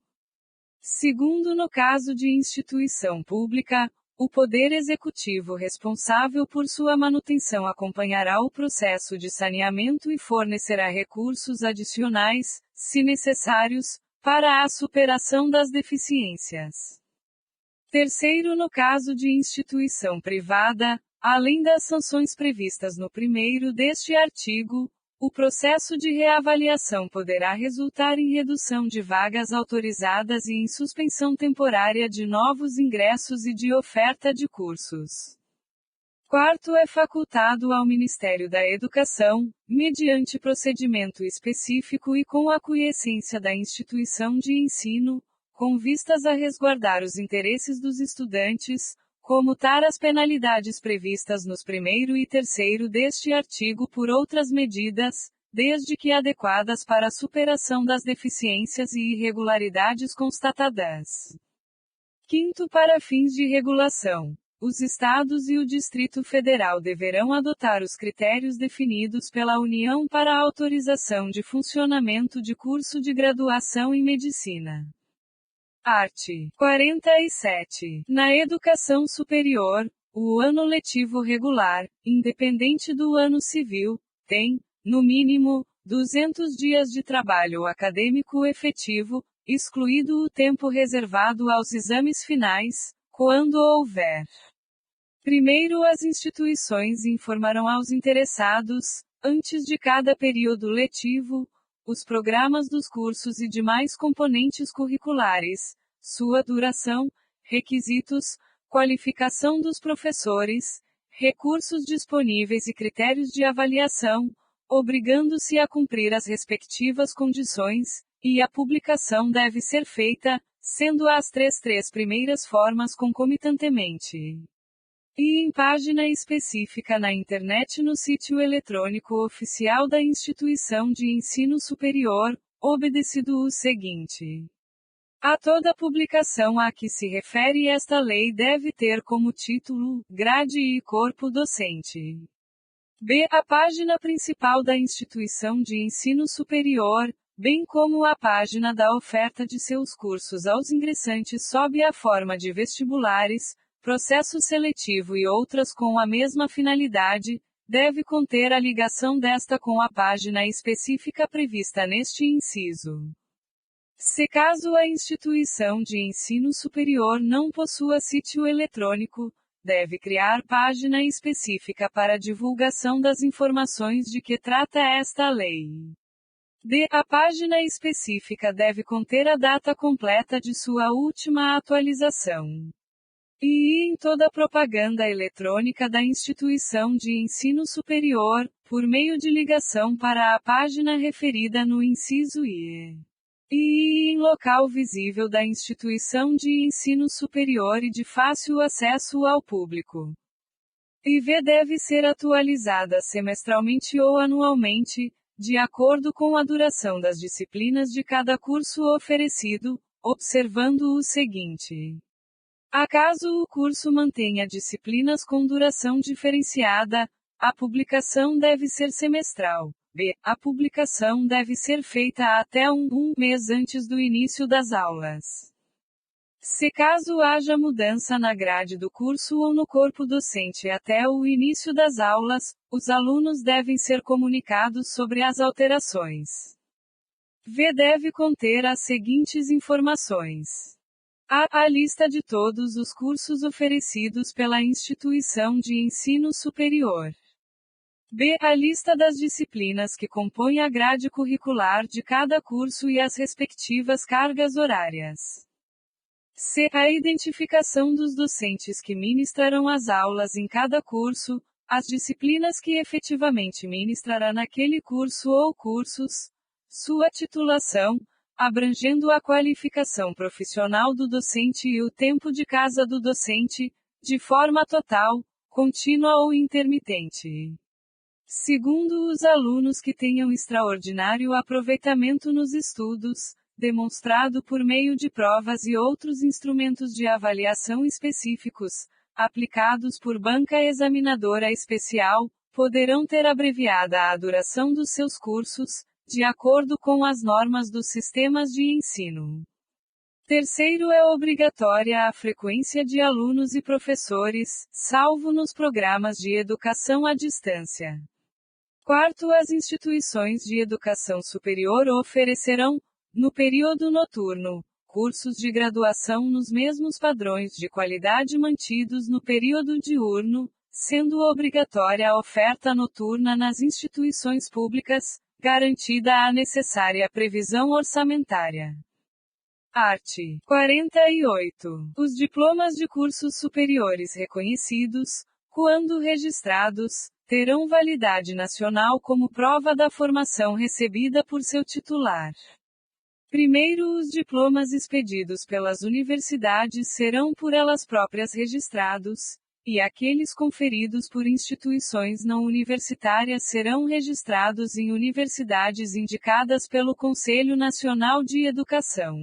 Segundo, no caso de instituição pública, o Poder Executivo responsável por sua manutenção acompanhará o processo de saneamento e fornecerá recursos adicionais, se necessários, para a superação das deficiências. Terceiro, no caso de instituição privada, além das sanções previstas no primeiro deste artigo, o processo de reavaliação poderá resultar em redução de vagas autorizadas e em suspensão temporária de novos ingressos e de oferta de cursos. Quarto, é facultado ao Ministério da Educação, mediante procedimento específico e com a aquiescência da instituição de ensino, com vistas a resguardar os interesses dos estudantes, comutar as penalidades previstas nos primeiro e terceiro deste artigo por outras medidas, desde que adequadas para a superação das deficiências e irregularidades constatadas. Quinto, para fins de regulação, os Estados e o Distrito Federal deverão adotar os critérios definidos pela União para a autorização de funcionamento de curso de graduação em medicina. Art. 47. Na educação superior, o ano letivo regular, independente do ano civil, tem, no mínimo, 200 dias de trabalho acadêmico efetivo, excluído o tempo reservado aos exames finais, quando houver. Primeiro, as instituições informarão aos interessados, antes de cada período letivo, os programas dos cursos e demais componentes curriculares, sua duração, requisitos, qualificação dos professores, recursos disponíveis e critérios de avaliação, obrigando-se a cumprir as respectivas condições, e a publicação deve ser feita, sendo as três primeiras formas concomitantemente. E em página específica na internet no sítio eletrônico oficial da instituição de ensino superior, obedecido o seguinte. A toda publicação a que se refere esta lei deve ter como título, grade e corpo docente. B. A página principal da instituição de ensino superior, bem como a página da oferta de seus cursos aos ingressantes sob a forma de vestibulares, processo seletivo e outras com a mesma finalidade, deve conter a ligação desta com a página específica prevista neste inciso. Se caso a instituição de ensino superior não possua sítio eletrônico, deve criar página específica para a divulgação das informações de que trata esta lei. D. A página específica deve conter a data completa de sua última atualização. E em toda propaganda eletrônica da instituição de ensino superior, por meio de ligação para a página referida no inciso I. E em local visível da instituição de ensino superior e de fácil acesso ao público. IV deve ser atualizada semestralmente ou anualmente, de acordo com a duração das disciplinas de cada curso oferecido, observando o seguinte. Acaso o curso mantenha disciplinas com duração diferenciada, a publicação deve ser semestral. B. A publicação deve ser feita até um mês antes do início das aulas. Se caso haja mudança na grade do curso ou no corpo docente até o início das aulas, os alunos devem ser comunicados sobre as alterações. V. Deve conter as seguintes informações. A lista de todos os cursos oferecidos pela instituição de ensino superior. b. A lista das disciplinas que compõem a grade curricular de cada curso e as respectivas cargas horárias. C. A identificação dos docentes que ministrarão as aulas em cada curso, as disciplinas que efetivamente ministrará naquele curso ou cursos, sua titulação, abrangendo a qualificação profissional do docente e o tempo de casa do docente, de forma total, contínua ou intermitente. Segundo, os alunos que tenham extraordinário aproveitamento nos estudos, demonstrado por meio de provas e outros instrumentos de avaliação específicos, aplicados por banca examinadora especial, poderão ter abreviada a duração dos seus cursos, de acordo com as normas dos sistemas de ensino. Terceiro, é obrigatória a frequência de alunos e professores, salvo nos programas de educação à distância. Quarto, as instituições de educação superior oferecerão, no período noturno, cursos de graduação nos mesmos padrões de qualidade mantidos no período diurno, sendo obrigatória a oferta noturna nas instituições públicas, garantida a necessária previsão orçamentária. Art. 48. Os diplomas de cursos superiores reconhecidos, quando registrados, terão validade nacional como prova da formação recebida por seu titular. Primeiro, os diplomas expedidos pelas universidades serão por elas próprias registrados, e aqueles conferidos por instituições não universitárias serão registrados em universidades indicadas pelo Conselho Nacional de Educação.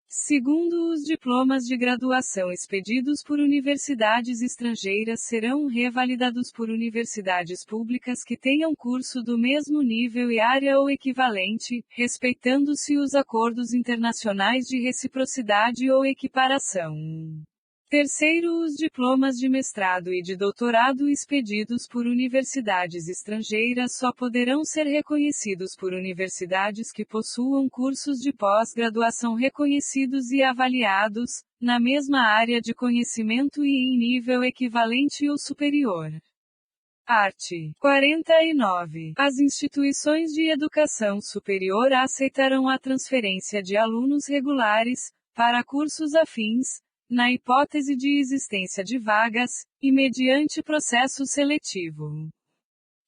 Segundo, os diplomas de graduação expedidos por universidades estrangeiras serão revalidados por universidades públicas que tenham curso do mesmo nível e área ou equivalente, respeitando-se os acordos internacionais de reciprocidade ou equiparação. Terceiro, os diplomas de mestrado e de doutorado expedidos por universidades estrangeiras só poderão ser reconhecidos por universidades que possuam cursos de pós-graduação reconhecidos e avaliados, na mesma área de conhecimento e em nível equivalente ou superior. Art. 49. As instituições de educação superior aceitarão a transferência de alunos regulares, para cursos afins, na hipótese de existência de vagas, e mediante processo seletivo.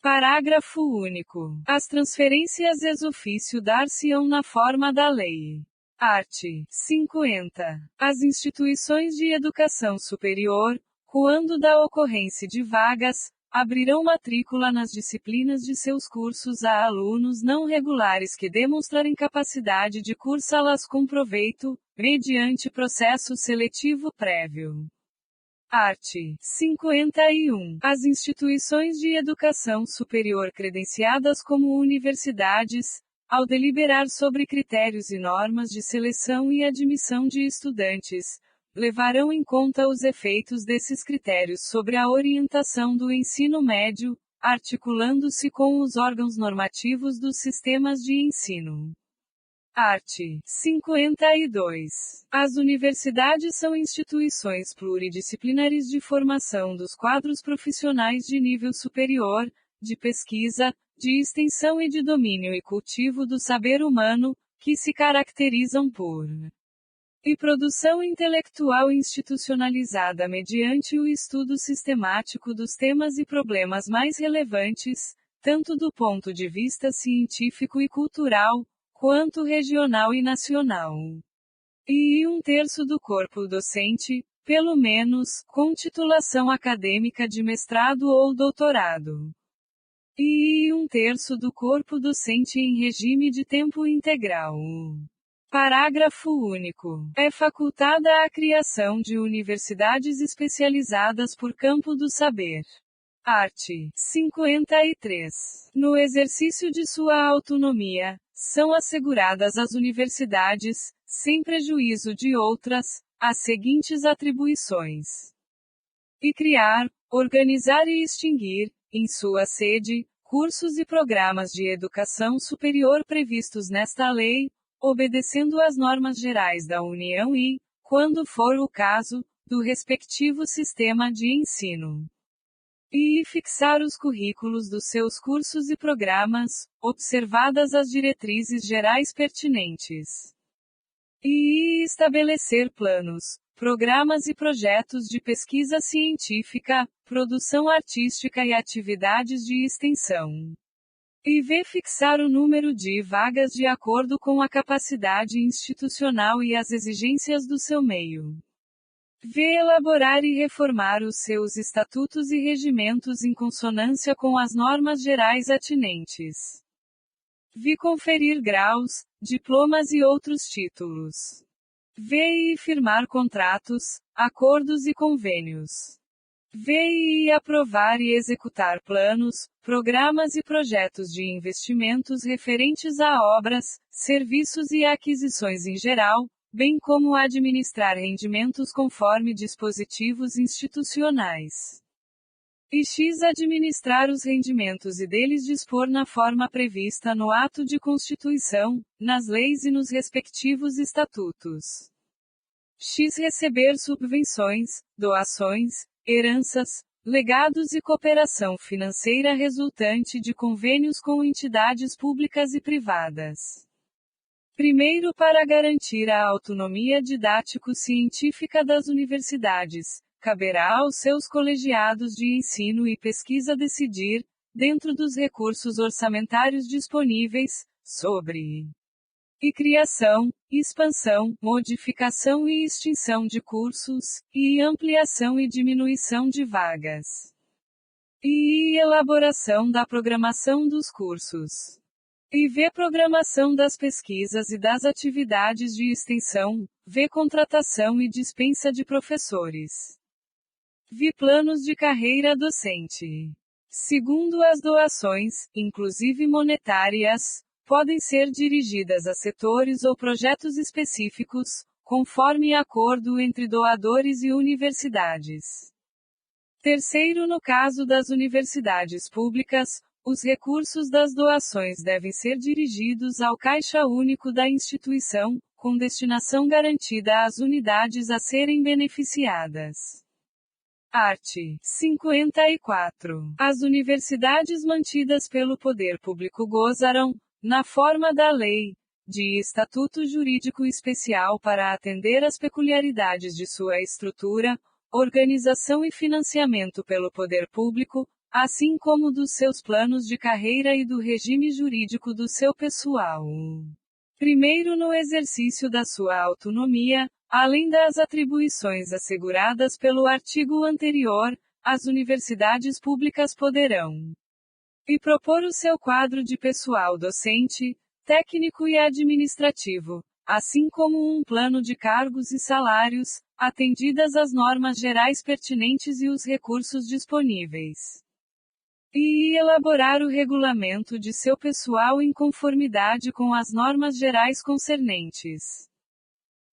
Parágrafo único. As transferências ex officio dar-se-ão na forma da lei. Art. 50. As instituições de educação superior, quando da ocorrência de vagas, abrirão matrícula nas disciplinas de seus cursos a alunos não regulares que demonstrarem capacidade de cursá-las com proveito, mediante processo seletivo prévio. Art. 51. As instituições de educação superior credenciadas como universidades, ao deliberar sobre critérios e normas de seleção e admissão de estudantes, levarão em conta os efeitos desses critérios sobre a orientação do ensino médio, articulando-se com os órgãos normativos dos sistemas de ensino. Art. 52. As universidades são instituições pluridisciplinares de formação dos quadros profissionais de nível superior, de pesquisa, de extensão e de domínio e cultivo do saber humano, que se caracterizam por e produção intelectual institucionalizada mediante o estudo sistemático dos temas e problemas mais relevantes, tanto do ponto de vista científico e cultural, quanto regional e nacional. E 1/3 do corpo docente, pelo menos, com titulação acadêmica de mestrado ou doutorado. E 1/3 do corpo docente em regime de tempo integral. Parágrafo único. É facultada a criação de universidades especializadas por campo do saber. Art. 53. No exercício de sua autonomia, são asseguradas às universidades, sem prejuízo de outras, as seguintes atribuições: e criar, organizar e extinguir, em sua sede, cursos e programas de educação superior previstos nesta lei, obedecendo às normas gerais da União e, quando for o caso, do respectivo sistema de ensino. e fixar os currículos dos seus cursos e programas, observadas as diretrizes gerais pertinentes. E estabelecer planos, programas e projetos de pesquisa científica, produção artística e atividades de extensão. E fixar o número de vagas de acordo com a capacidade institucional e as exigências do seu meio. Elaborar e reformar os seus estatutos e regimentos em consonância com as normas gerais atinentes. Conferir graus, diplomas e outros títulos. E firmar contratos, acordos e convênios. E aprovar e executar planos, programas e projetos de investimentos referentes a obras, serviços e aquisições em geral, bem como administrar rendimentos conforme dispositivos institucionais. Administrar os rendimentos e deles dispor na forma prevista no ato de constituição, nas leis e nos respectivos estatutos. Receber subvenções, doações, heranças, legados e cooperação financeira resultante de convênios com entidades públicas e privadas. Primeiro, para garantir a autonomia didático-científica das universidades, caberá aos seus colegiados de ensino e pesquisa decidir, dentro dos recursos orçamentários disponíveis, sobre criação, expansão, modificação e extinção de cursos, e ampliação e diminuição de vagas. E elaboração da programação dos cursos. Programação das pesquisas e das atividades de extensão, contratação e dispensa de professores. Planos de carreira docente. Segundo, as doações, inclusive monetárias, podem ser dirigidas a setores ou projetos específicos, conforme acordo entre doadores e universidades. Terceiro, no caso das universidades públicas, os recursos das doações devem ser dirigidos ao Caixa Único da instituição, com destinação garantida às unidades a serem beneficiadas. Art. 54. As universidades mantidas pelo poder público gozarão, na forma da lei, de estatuto jurídico especial para atender às peculiaridades de sua estrutura, organização e financiamento pelo poder público, assim como dos seus planos de carreira e do regime jurídico do seu pessoal. Primeiro, no exercício da sua autonomia, além das atribuições asseguradas pelo artigo anterior, as universidades públicas poderão propor o seu quadro de pessoal docente, técnico e administrativo, assim como um plano de cargos e salários, atendidas as normas gerais pertinentes e os recursos disponíveis. E elaborar o regulamento de seu pessoal em conformidade com as normas gerais concernentes.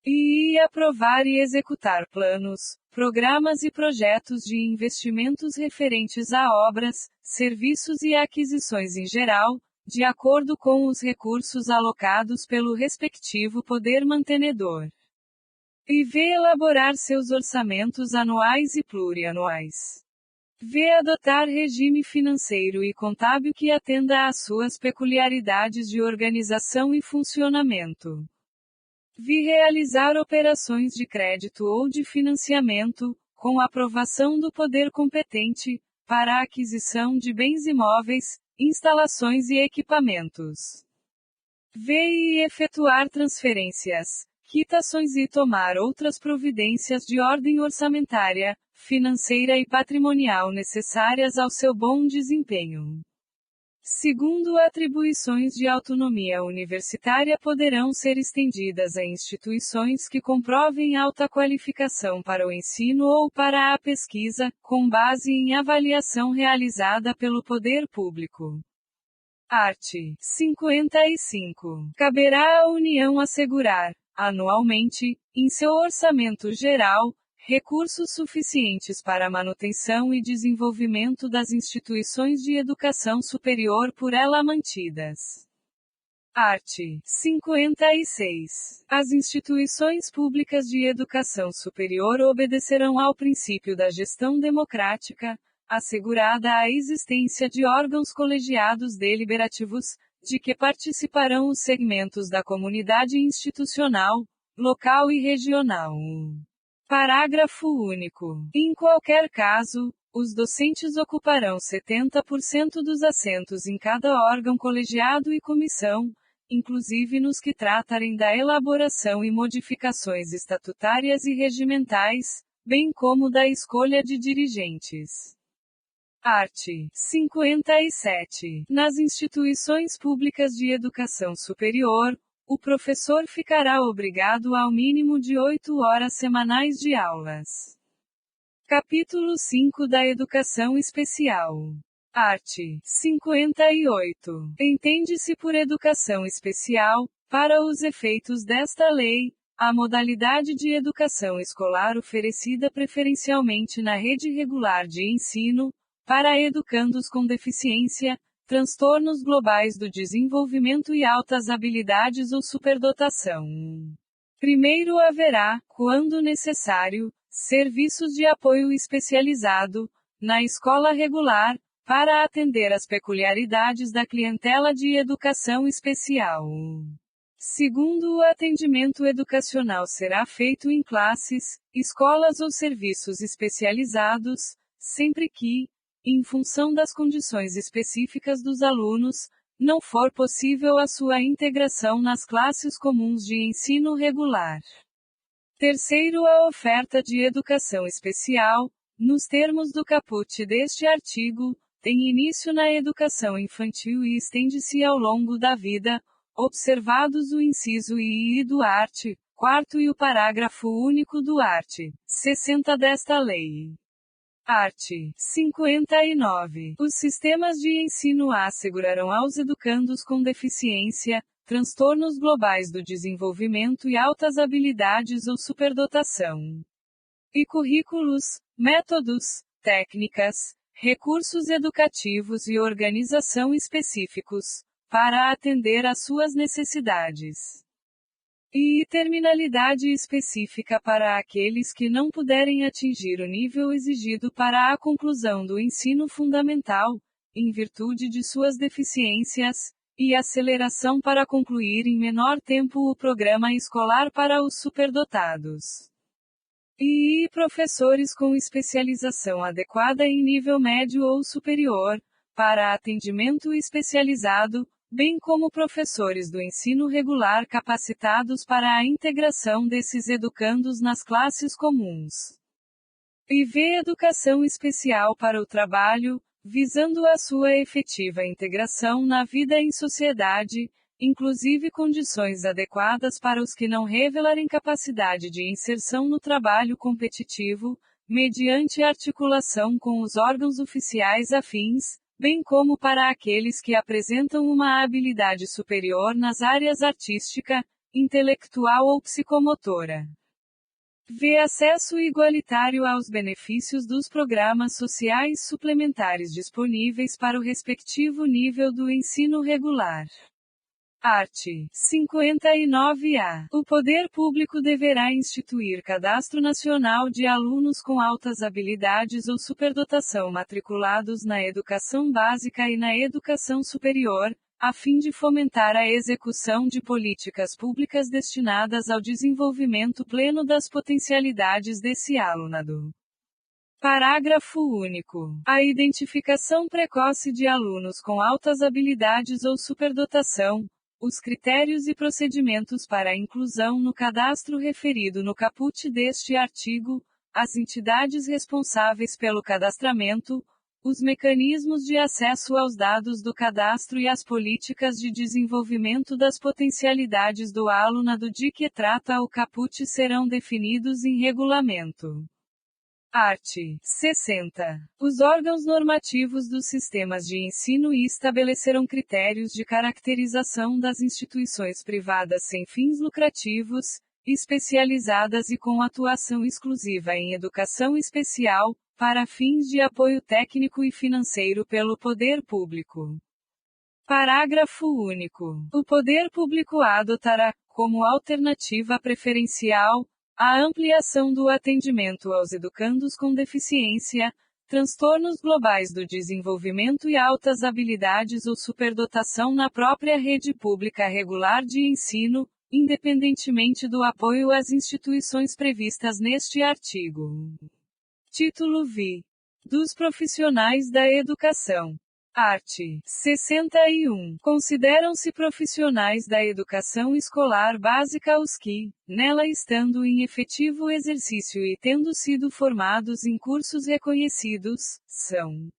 E aprovar e executar planos, programas e projetos de investimentos referentes a obras, serviços e aquisições em geral, de acordo com os recursos alocados pelo respectivo poder mantenedor. E elaborar seus orçamentos anuais e plurianuais. Adotar regime financeiro e contábil que atenda às suas peculiaridades de organização e funcionamento. Realizar operações de crédito ou de financiamento, com aprovação do poder competente, para a aquisição de bens imóveis, instalações e equipamentos. E efetuar transferências, quitações e tomar outras providências de ordem orçamentária, financeira e patrimonial necessárias ao seu bom desempenho. Segundo, atribuições de autonomia universitária poderão ser estendidas a instituições que comprovem alta qualificação para o ensino ou para a pesquisa, com base em avaliação realizada pelo poder público. Art. 55. Caberá à União assegurar, anualmente, em seu orçamento geral, recursos suficientes para a manutenção e desenvolvimento das instituições de educação superior por ela mantidas. Art. 56. As instituições públicas de educação superior obedecerão ao princípio da gestão democrática, assegurada a existência de órgãos colegiados deliberativos, de que participarão os segmentos da comunidade institucional, local e regional. Parágrafo único. Em qualquer caso, os docentes ocuparão 70% dos assentos em cada órgão colegiado e comissão, inclusive nos que tratarem da elaboração e modificações estatutárias e regimentais, bem como da escolha de dirigentes. Art. 57. Nas instituições públicas de educação superior, o professor ficará obrigado ao mínimo de 8 horas semanais de aulas. Capítulo 5 da Educação Especial. Art. 58. Entende-se por educação especial, para os efeitos desta lei, a modalidade de educação escolar oferecida preferencialmente na rede regular de ensino, para educandos com deficiência, transtornos globais do desenvolvimento e altas habilidades ou superdotação. Primeiro haverá, quando necessário, serviços de apoio especializado, na escola regular, para atender às peculiaridades da clientela de educação especial. Segundo, o atendimento educacional será feito em classes, escolas ou serviços especializados, sempre que, em função das condições específicas dos alunos, não for possível a sua integração nas classes comuns de ensino regular. Terceiro, a oferta de educação especial, nos termos do caput deste artigo, tem início na educação infantil e estende-se ao longo da vida, observados o inciso I do art. 4º e o parágrafo único do art. 60 desta lei. Art. 59. Os sistemas de ensino assegurarão aos educandos com deficiência, transtornos globais do desenvolvimento e altas habilidades ou superdotação. E currículos, métodos, técnicas, recursos educativos e organização específicos, para atender às suas necessidades. E terminalidade específica para aqueles que não puderem atingir o nível exigido para a conclusão do ensino fundamental, em virtude de suas deficiências, e aceleração para concluir em menor tempo o programa escolar para os superdotados. E professores com especialização adequada em nível médio ou superior, para atendimento especializado, bem como professores do ensino regular capacitados para a integração desses educandos nas classes comuns. E V. Educação especial para o trabalho, visando a sua efetiva integração na vida em sociedade, inclusive condições adequadas para os que não revelarem capacidade de inserção no trabalho competitivo, mediante articulação com os órgãos oficiais afins, bem como para aqueles que apresentam uma habilidade superior nas áreas artística, intelectual ou psicomotora. V. Acesso igualitário aos benefícios dos programas sociais suplementares disponíveis para o respectivo nível do ensino regular. Art. 59-A. O poder público deverá instituir cadastro nacional de alunos com altas habilidades ou superdotação matriculados na educação básica e na educação superior, a fim de fomentar a execução de políticas públicas destinadas ao desenvolvimento pleno das potencialidades desse alunado. Parágrafo único. A identificação precoce de alunos com altas habilidades ou superdotação, os critérios e procedimentos para a inclusão no cadastro referido no caput deste artigo, as entidades responsáveis pelo cadastramento, os mecanismos de acesso aos dados do cadastro e as políticas de desenvolvimento das potencialidades do alunado de que trata o caput serão definidos em regulamento. Art. 60. Os órgãos normativos dos sistemas de ensino estabelecerão critérios de caracterização das instituições privadas sem fins lucrativos, especializadas e com atuação exclusiva em educação especial, para fins de apoio técnico e financeiro pelo poder público. Parágrafo único. O poder público adotará, como alternativa preferencial, a ampliação do atendimento aos educandos com deficiência, transtornos globais do desenvolvimento e altas habilidades ou superdotação na própria rede pública regular de ensino, independentemente do apoio às instituições previstas neste artigo. Título V. Dos profissionais da educação. Art. 61. Consideram-se profissionais da educação escolar básica os que, nela estando em efetivo exercício e tendo sido formados em cursos reconhecidos, são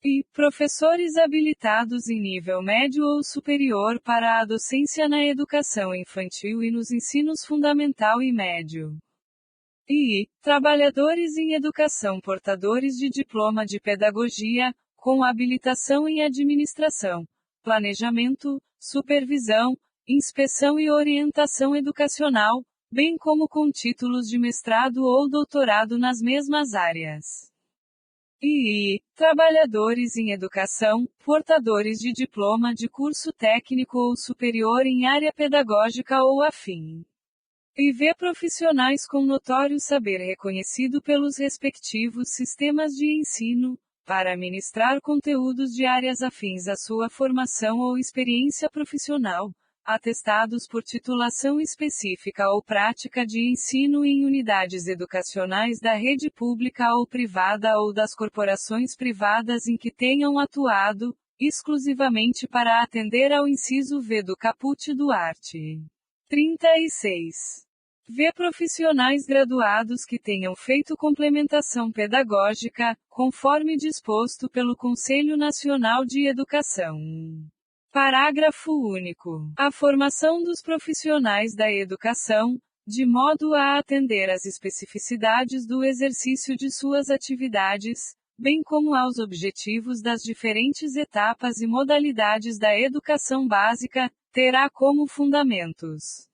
e professores habilitados em nível médio ou superior para a docência na educação infantil e nos ensinos fundamental e médio. E trabalhadores em educação portadores de diploma de pedagogia, com habilitação em administração, planejamento, supervisão, inspeção e orientação educacional, bem como com títulos de mestrado ou doutorado nas mesmas áreas. E trabalhadores em educação, portadores de diploma de curso técnico ou superior em área pedagógica ou afim. E profissionais com notório saber reconhecido pelos respectivos sistemas de ensino, para ministrar conteúdos de áreas afins à sua formação ou experiência profissional, atestados por titulação específica ou prática de ensino em unidades educacionais da rede pública ou privada ou das corporações privadas em que tenham atuado, exclusivamente para atender ao inciso V do caput do art. 36. Profissionais graduados que tenham feito complementação pedagógica, conforme disposto pelo Conselho Nacional de Educação. Parágrafo único. A formação dos profissionais da educação, de modo a atender às especificidades do exercício de suas atividades, bem como aos objetivos das diferentes etapas e modalidades da educação básica, terá como fundamentos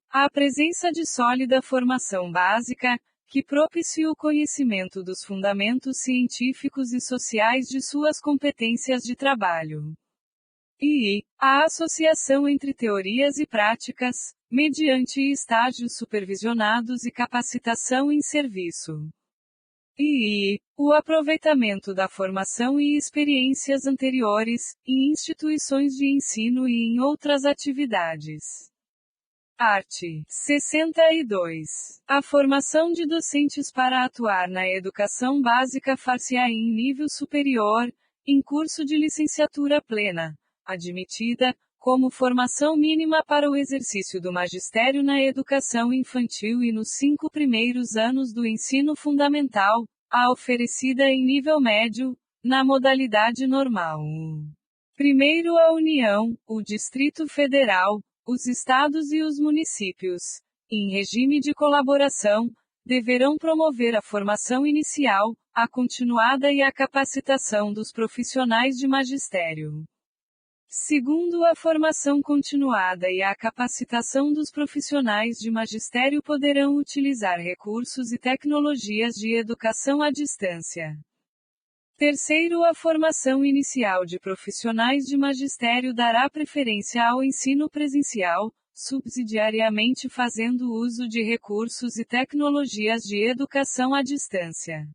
a presença de sólida formação básica, que propicie o conhecimento dos fundamentos científicos e sociais de suas competências de trabalho. E a associação entre teorias e práticas, mediante estágios supervisionados e capacitação em serviço. E o aproveitamento da formação e experiências anteriores, em instituições de ensino e em outras atividades. Art. 62. A formação de docentes para atuar na educação básica far-se-á em nível superior, em curso de licenciatura plena, admitida, como formação mínima para o exercício do magistério na educação infantil e nos 5 primeiros anos do ensino fundamental, a oferecida em nível médio, na modalidade normal. Primeiro a União, o Distrito Federal, os estados e os municípios, em regime de colaboração, deverão promover a formação inicial, a continuada e a capacitação dos profissionais de magistério. Segundo, a formação continuada e a capacitação dos profissionais de magistério poderão utilizar recursos e tecnologias de educação à distância. Terceiro, a formação inicial de profissionais de magistério dará preferência ao ensino presencial, subsidiariamente fazendo uso de recursos e tecnologias de educação à distância.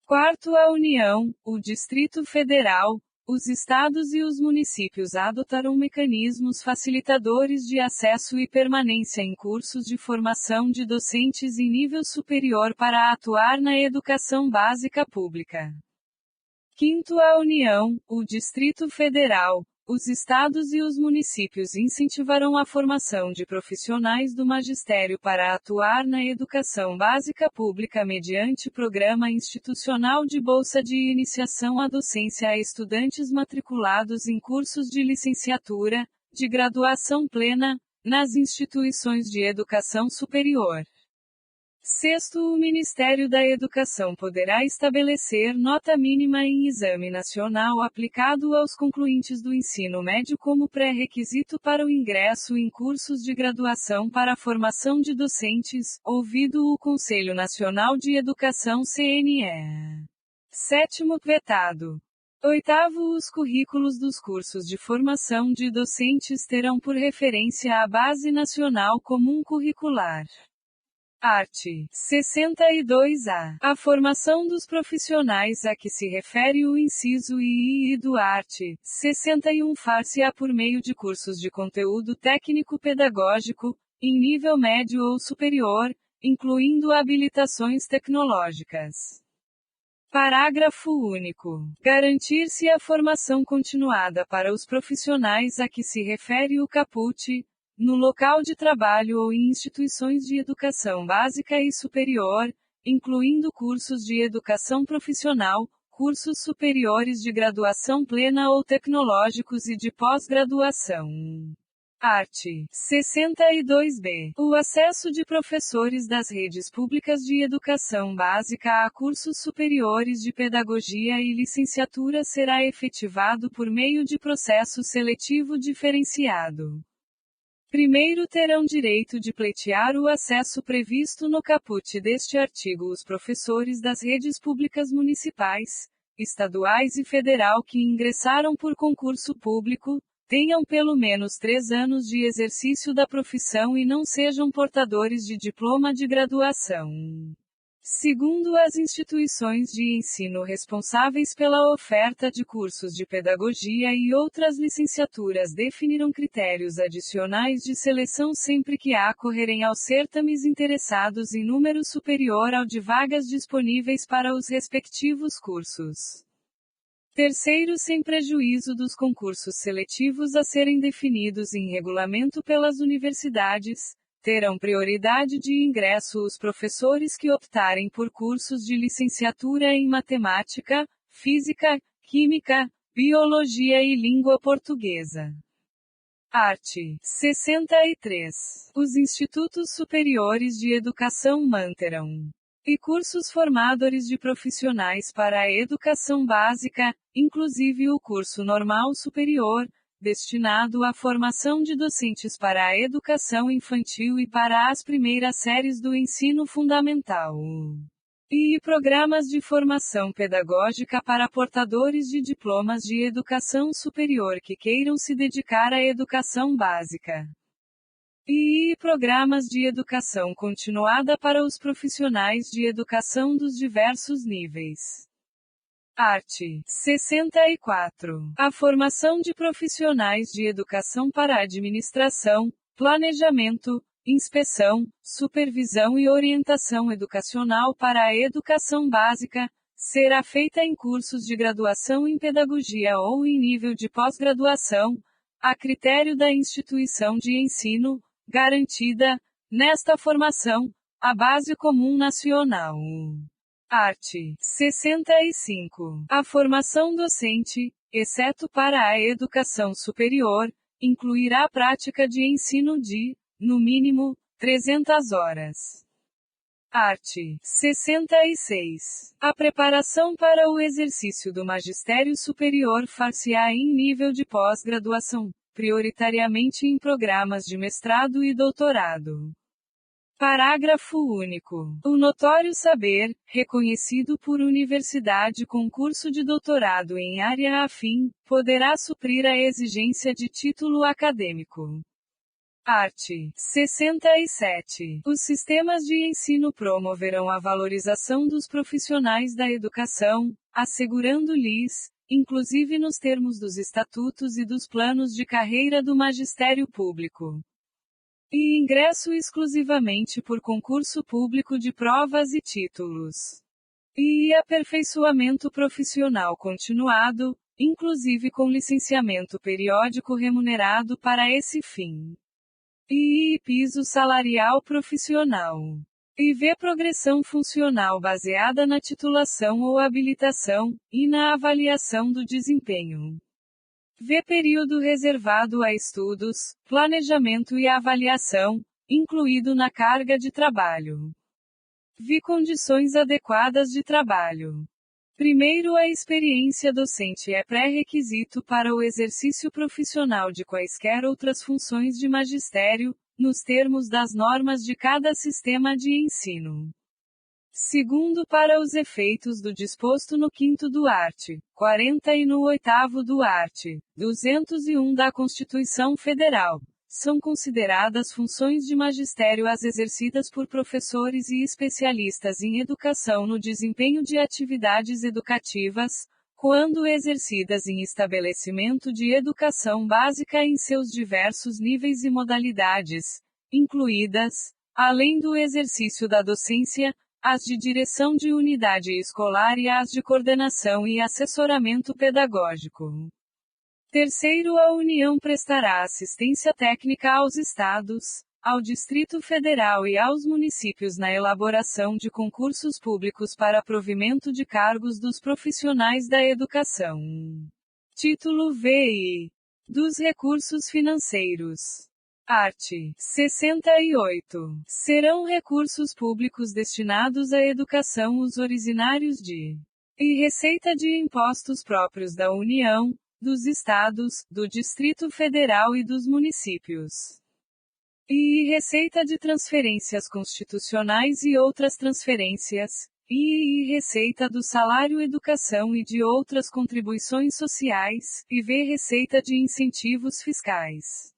Quarto, a União, o Distrito Federal, os estados e os municípios adotarão mecanismos facilitadores de acesso e permanência em cursos de formação de docentes em nível superior para atuar na educação básica pública. Quinto, a União, o Distrito Federal, os estados e os municípios incentivarão a formação de profissionais do magistério para atuar na educação básica pública mediante programa institucional de bolsa de iniciação à docência a estudantes matriculados em cursos de licenciatura, de graduação plena, nas instituições de educação superior. Sexto, o Ministério da Educação poderá estabelecer nota mínima em exame nacional aplicado aos concluintes do ensino médio como pré-requisito para o ingresso em cursos de graduação para a formação de docentes, ouvido o Conselho Nacional de Educação CNE. Sétimo, vetado. Oitavo, os currículos dos cursos de formação de docentes terão por referência a Base Nacional Comum Curricular. Art. 62-A. A formação dos profissionais a que se refere o inciso II do art. 61 far-se-á por meio de cursos de conteúdo técnico-pedagógico, em nível médio ou superior, incluindo habilitações tecnológicas. Parágrafo único. Garantir-se a formação continuada para os profissionais a que se refere o caput, no local de trabalho ou em instituições de educação básica e superior, incluindo cursos de educação profissional, cursos superiores de graduação plena ou tecnológicos e de pós-graduação. Art. 62-B. O acesso de professores das redes públicas de educação básica a cursos superiores de pedagogia e licenciatura será efetivado por meio de processo seletivo diferenciado. Primeiro terão direito de pleitear o acesso previsto no caput deste artigo os professores das redes públicas municipais, estaduais e federal que ingressaram por concurso público, tenham pelo menos 3 anos de exercício da profissão e não sejam portadores de diploma de graduação. Segundo as instituições de ensino responsáveis pela oferta de cursos de pedagogia e outras licenciaturas definirão critérios adicionais de seleção sempre que acorrerem aos certames interessados em número superior ao de vagas disponíveis para os respectivos cursos. Terceiro, sem prejuízo dos concursos seletivos a serem definidos em regulamento pelas universidades, terão prioridade de ingresso os professores que optarem por cursos de licenciatura em matemática, física, química, biologia e língua portuguesa. Art. 63. Os institutos superiores de educação manterão e cursos formadores de profissionais para a educação básica, inclusive o curso normal superior, destinado à formação de docentes para a educação infantil e para as primeiras séries do ensino fundamental. E programas de formação pedagógica para portadores de diplomas de educação superior que queiram se dedicar à educação básica. E programas de educação continuada para os profissionais de educação dos diversos níveis. Art. 64. A formação de profissionais de educação para administração, planejamento, inspeção, supervisão e orientação educacional para a educação básica, será feita em cursos de graduação em pedagogia ou em nível de pós-graduação, a critério da instituição de ensino, garantida, nesta formação, a base comum nacional. Art. 65. A formação docente, exceto para a educação superior, incluirá a prática de ensino de, no mínimo, 300 horas. Art. 66. A preparação para o exercício do magistério superior far-se-á em nível de pós-graduação, prioritariamente em programas de mestrado e doutorado. Parágrafo único. O notório saber, reconhecido por universidade com curso de doutorado em área afim, poderá suprir a exigência de título acadêmico. Art. 67. Os sistemas de ensino promoverão a valorização dos profissionais da educação, assegurando-lhes, inclusive nos termos dos estatutos e dos planos de carreira do magistério público, e ingresso exclusivamente por concurso público de provas e títulos, e aperfeiçoamento profissional continuado, inclusive com licenciamento periódico remunerado para esse fim, e piso salarial profissional. E v progressão funcional baseada na titulação ou habilitação, e na avaliação do desempenho. V período reservado a estudos, planejamento e avaliação, incluído na carga de trabalho. V condições adequadas de trabalho. Primeiro, a experiência docente é pré-requisito para o exercício profissional de quaisquer outras funções de magistério, nos termos das normas de cada sistema de ensino. Segundo, para os efeitos do disposto no 5º do art. 40 e no 8º do art. 201 da Constituição Federal, são consideradas funções de magistério as exercidas por professores e especialistas em educação no desempenho de atividades educativas, quando exercidas em estabelecimento de educação básica em seus diversos níveis e modalidades, incluídas, além do exercício da docência, as de direção de unidade escolar e as de coordenação e assessoramento pedagógico. Terceiro, a União prestará assistência técnica aos Estados, ao Distrito Federal e aos municípios na elaboração de concursos públicos para provimento de cargos dos profissionais da educação. Título VI. Dos recursos financeiros. Art. 68. Serão recursos públicos destinados à educação os originários de e receita de impostos próprios da União, dos Estados, do Distrito Federal e dos municípios. E receita de transferências constitucionais e outras transferências, e receita do salário educação e de outras contribuições sociais, e receita de incentivos fiscais.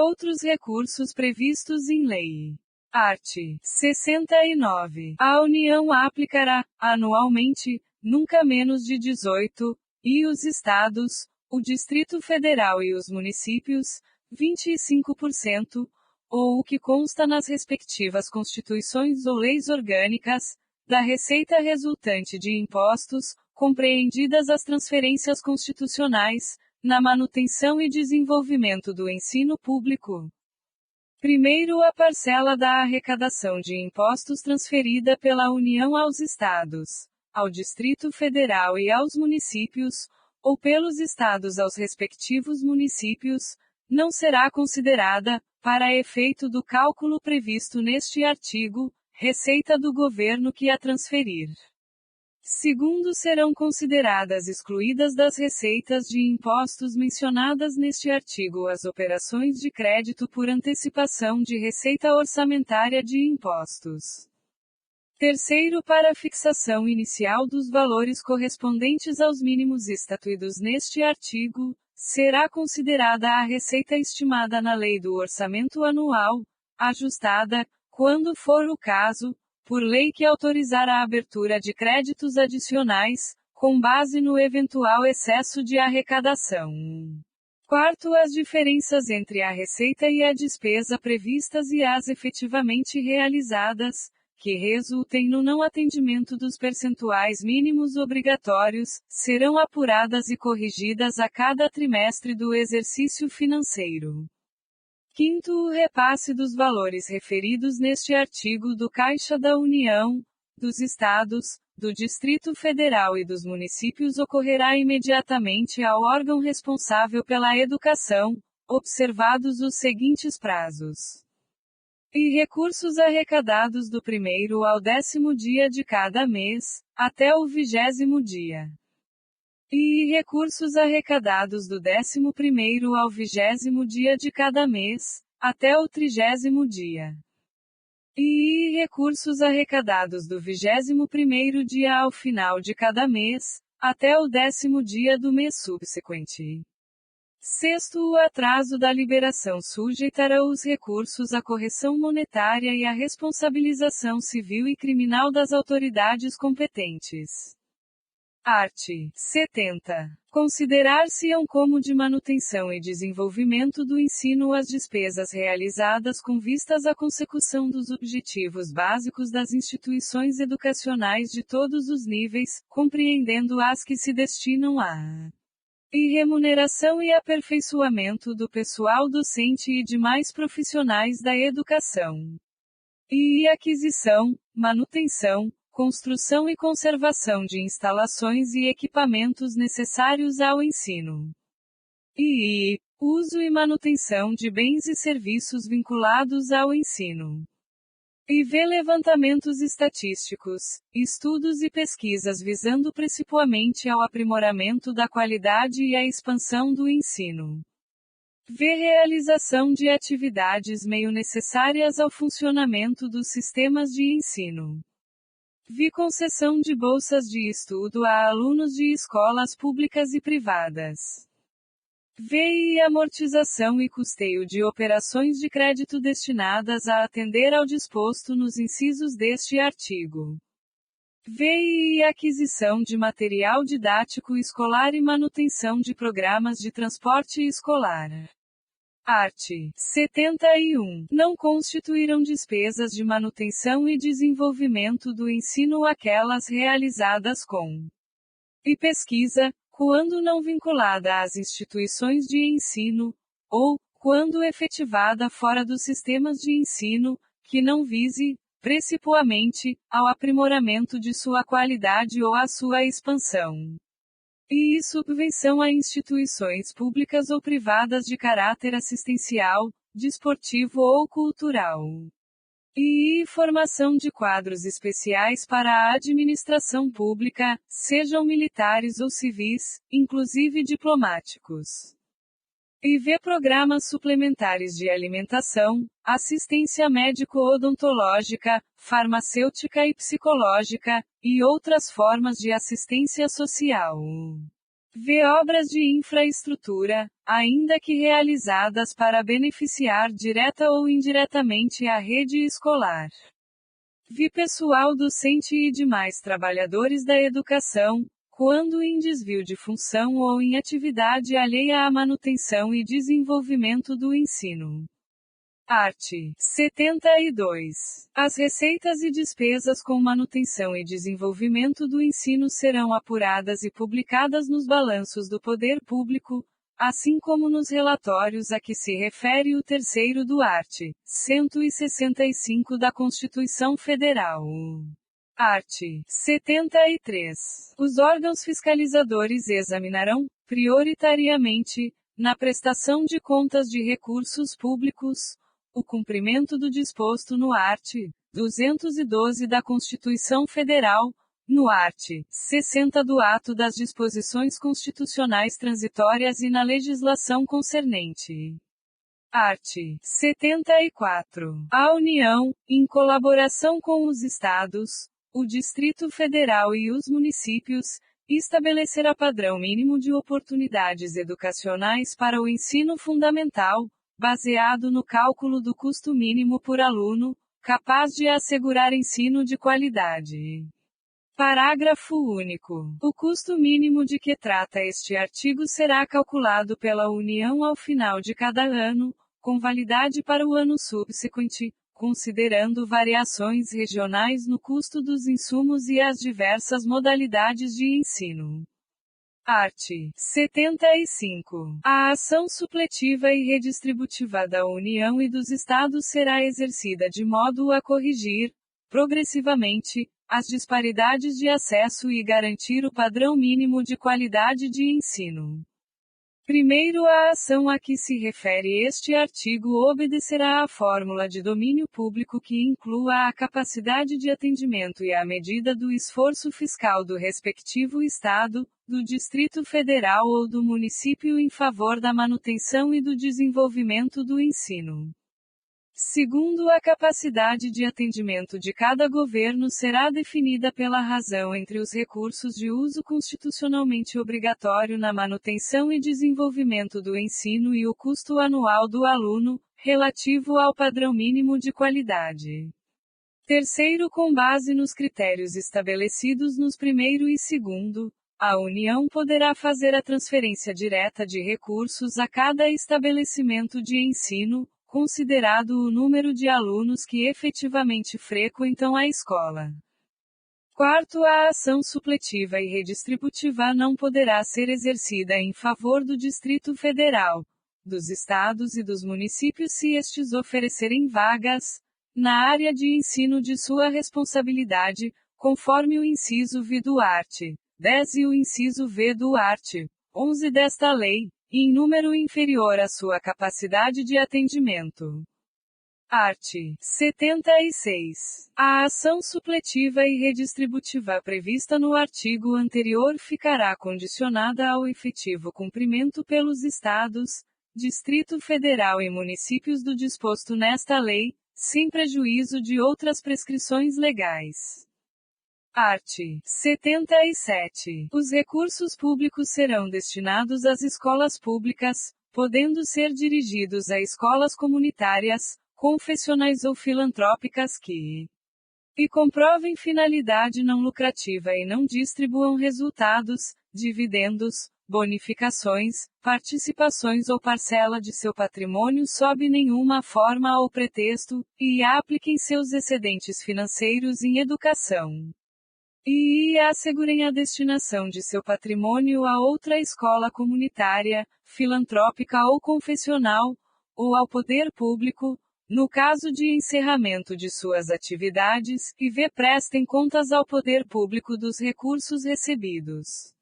Outros recursos previstos em lei. Art. 69. A União aplicará, anualmente, nunca menos de 18, e os Estados, o Distrito Federal e os municípios, 25%, ou o que consta nas respectivas constituições ou leis orgânicas, da receita resultante de impostos, compreendidas as transferências constitucionais, na manutenção e desenvolvimento do ensino público. Primeiro, a parcela da arrecadação de impostos transferida pela União aos Estados, ao Distrito Federal e aos municípios, ou pelos Estados aos respectivos municípios, não será considerada, para efeito do cálculo previsto neste artigo, receita do governo que a transferir. Segundo, serão consideradas excluídas das receitas de impostos mencionadas neste artigo as operações de crédito por antecipação de receita orçamentária de impostos. Terceiro, para a fixação inicial dos valores correspondentes aos mínimos estatuídos neste artigo, será considerada a receita estimada na Lei do Orçamento Anual, ajustada, quando for o caso, por lei que autorizar a abertura de créditos adicionais, com base no eventual excesso de arrecadação. Quarto, as diferenças entre a receita e a despesa previstas e as efetivamente realizadas, que resultem no não atendimento dos percentuais mínimos obrigatórios, serão apuradas e corrigidas a cada trimestre do exercício financeiro. Quinto, o repasse dos valores referidos neste artigo do Caixa da União, dos Estados, do Distrito Federal e dos municípios ocorrerá imediatamente ao órgão responsável pela educação, observados os seguintes prazos. E recursos arrecadados do 1º ao 10º dia de cada mês, até o 20º dia. E recursos arrecadados do 11º ao 20º dia de cada mês, até o 30º dia. E recursos arrecadados do 21º dia ao final de cada mês, até o 10º dia do mês subsequente. Sexto, o atraso da liberação sujeitará os recursos à correção monetária e à responsabilização civil e criminal das autoridades competentes. Art. 70. Considerar-se-ão como de manutenção e desenvolvimento do ensino as despesas realizadas com vistas à consecução dos objetivos básicos das instituições educacionais de todos os níveis, compreendendo as que se destinam a e remuneração e aperfeiçoamento do pessoal docente e demais profissionais da educação. E aquisição, manutenção, construção e conservação de instalações e equipamentos necessários ao ensino. E uso e manutenção de bens e serviços vinculados ao ensino. E levantamentos estatísticos, estudos e pesquisas visando principalmente ao aprimoramento da qualidade e à expansão do ensino. Realização de atividades meio necessárias ao funcionamento dos sistemas de ensino. Concessão de bolsas de estudo a alunos de escolas públicas e privadas. VI amortização e custeio de operações de crédito destinadas a atender ao disposto nos incisos deste artigo. VI aquisição de material didático escolar e manutenção de programas de transporte escolar. Art. 71. Não constituirão despesas de manutenção e desenvolvimento do ensino aquelas realizadas com e pesquisa, quando não vinculada às instituições de ensino, ou, quando efetivada fora dos sistemas de ensino, que não vise, principalmente, ao aprimoramento de sua qualidade ou à sua expansão. E subvenção a instituições públicas ou privadas de caráter assistencial, desportivo ou cultural. E formação de quadros especiais para a administração pública, sejam militares ou civis, inclusive diplomáticos. E programas suplementares de alimentação, assistência médico-odontológica, farmacêutica e psicológica, e outras formas de assistência social. Obras de infraestrutura, ainda que realizadas para beneficiar direta ou indiretamente a rede escolar. Pessoal docente e demais trabalhadores da educação, quando em desvio de função ou em atividade alheia à manutenção e desenvolvimento do ensino. Art. 72. As receitas e despesas com manutenção e desenvolvimento do ensino serão apuradas e publicadas nos balanços do poder público, assim como nos relatórios a que se refere o terceiro do art. 165 da Constituição Federal. Art. 73. Os órgãos fiscalizadores examinarão, prioritariamente, na prestação de contas de recursos públicos, o cumprimento do disposto no art. 212 da Constituição Federal, no art. 60 do Ato das Disposições Constitucionais Transitórias e na legislação concernente. Art. 74. A União, em colaboração com os Estados, o Distrito Federal e os municípios, estabelecerá padrão mínimo de oportunidades educacionais para o ensino fundamental, baseado no cálculo do custo mínimo por aluno, capaz de assegurar ensino de qualidade. Parágrafo único. O custo mínimo de que trata este artigo será calculado pela União ao final de cada ano, com validade para o ano subsequente, considerando variações regionais no custo dos insumos e as diversas modalidades de ensino. Art. 75. A ação supletiva e redistributiva da União e dos Estados será exercida de modo a corrigir, progressivamente, as disparidades de acesso e garantir o padrão mínimo de qualidade de ensino. Primeiro, a ação a que se refere este artigo obedecerá à fórmula de domínio público que inclua a capacidade de atendimento e a medida do esforço fiscal do respectivo Estado, do Distrito Federal ou do município em favor da manutenção e do desenvolvimento do ensino. Segundo, a capacidade de atendimento de cada governo será definida pela razão entre os recursos de uso constitucionalmente obrigatório na manutenção e desenvolvimento do ensino e o custo anual do aluno, relativo ao padrão mínimo de qualidade. Terceiro, com base nos critérios estabelecidos nos primeiro e segundo, a União poderá fazer a transferência direta de recursos a cada estabelecimento de ensino, considerado o número de alunos que efetivamente frequentam a escola. Quarto, a ação supletiva e redistributiva não poderá ser exercida em favor do Distrito Federal, dos estados e dos municípios se estes oferecerem vagas, na área de ensino de sua responsabilidade, conforme o inciso V do art. 10 e o inciso V do art. 11 desta lei, em número inferior à sua capacidade de atendimento. Art. 76. A ação supletiva e redistributiva prevista no artigo anterior ficará condicionada ao efetivo cumprimento pelos Estados, Distrito Federal e municípios do disposto nesta lei, sem prejuízo de outras prescrições legais. Art. 77. Os recursos públicos serão destinados às escolas públicas, podendo ser dirigidos a escolas comunitárias, confessionais ou filantrópicas que e comprovem finalidade não lucrativa e não distribuam resultados, dividendos, bonificações, participações ou parcela de seu patrimônio sob nenhuma forma ou pretexto, e apliquem seus excedentes financeiros em educação. E assegurem a destinação de seu patrimônio a outra escola comunitária, filantrópica ou confessional, ou ao poder público, no caso de encerramento de suas atividades, e prestem contas ao poder público dos recursos recebidos.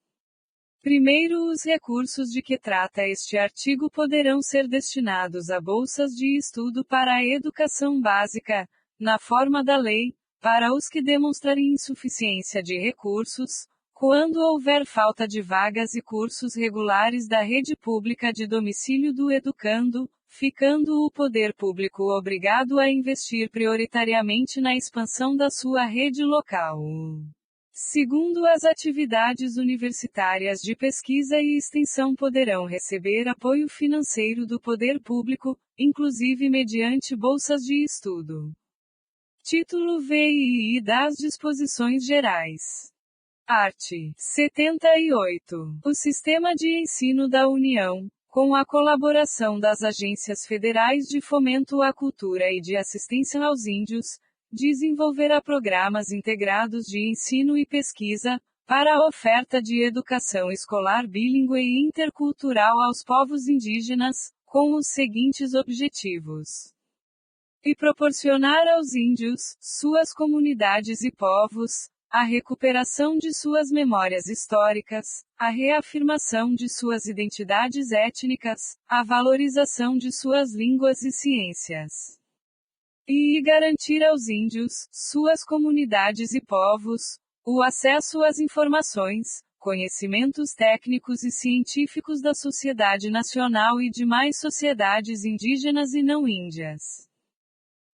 Primeiro, os recursos de que trata este artigo poderão ser destinados a bolsas de estudo para a educação básica, na forma da lei, para os que demonstrarem insuficiência de recursos, quando houver falta de vagas e cursos regulares da rede pública de domicílio do educando, ficando o poder público obrigado a investir prioritariamente na expansão da sua rede local. Segundo, as atividades universitárias de pesquisa e extensão poderão receber apoio financeiro do poder público, inclusive mediante bolsas de estudo. Título VII das Disposições Gerais. Art. 78. O Sistema de Ensino da União, com a colaboração das agências federais de fomento à cultura e de assistência aos índios, desenvolverá programas integrados de ensino e pesquisa, para a oferta de educação escolar bilíngue e intercultural aos povos indígenas, com os seguintes objetivos: e proporcionar aos índios, suas comunidades e povos, a recuperação de suas memórias históricas, a reafirmação de suas identidades étnicas, a valorização de suas línguas e ciências. E garantir aos índios, suas comunidades e povos, o acesso às informações, conhecimentos técnicos e científicos da sociedade nacional e demais sociedades indígenas e não índias.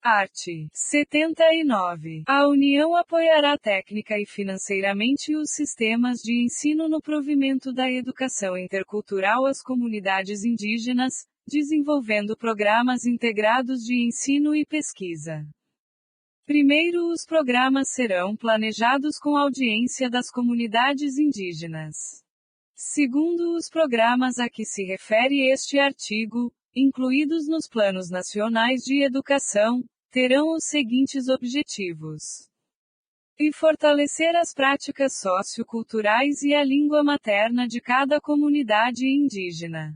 Art. 79. A União apoiará técnica e financeiramente os sistemas de ensino no provimento da educação intercultural às comunidades indígenas, desenvolvendo programas integrados de ensino e pesquisa. Primeiro, os programas serão planejados com audiência das comunidades indígenas. Segundo, os programas a que se refere este artigo, incluídos nos planos nacionais de educação, terão os seguintes objetivos: e fortalecer as práticas socioculturais e a língua materna de cada comunidade indígena,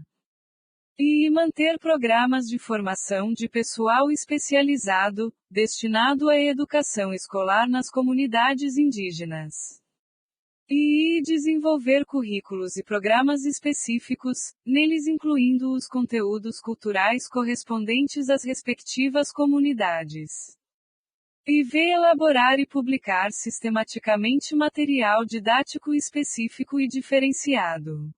e manter programas de formação de pessoal especializado, destinado à educação escolar nas comunidades indígenas, e desenvolver currículos e programas específicos, neles incluindo os conteúdos culturais correspondentes às respectivas comunidades. E elaborar e publicar sistematicamente material didático específico e diferenciado.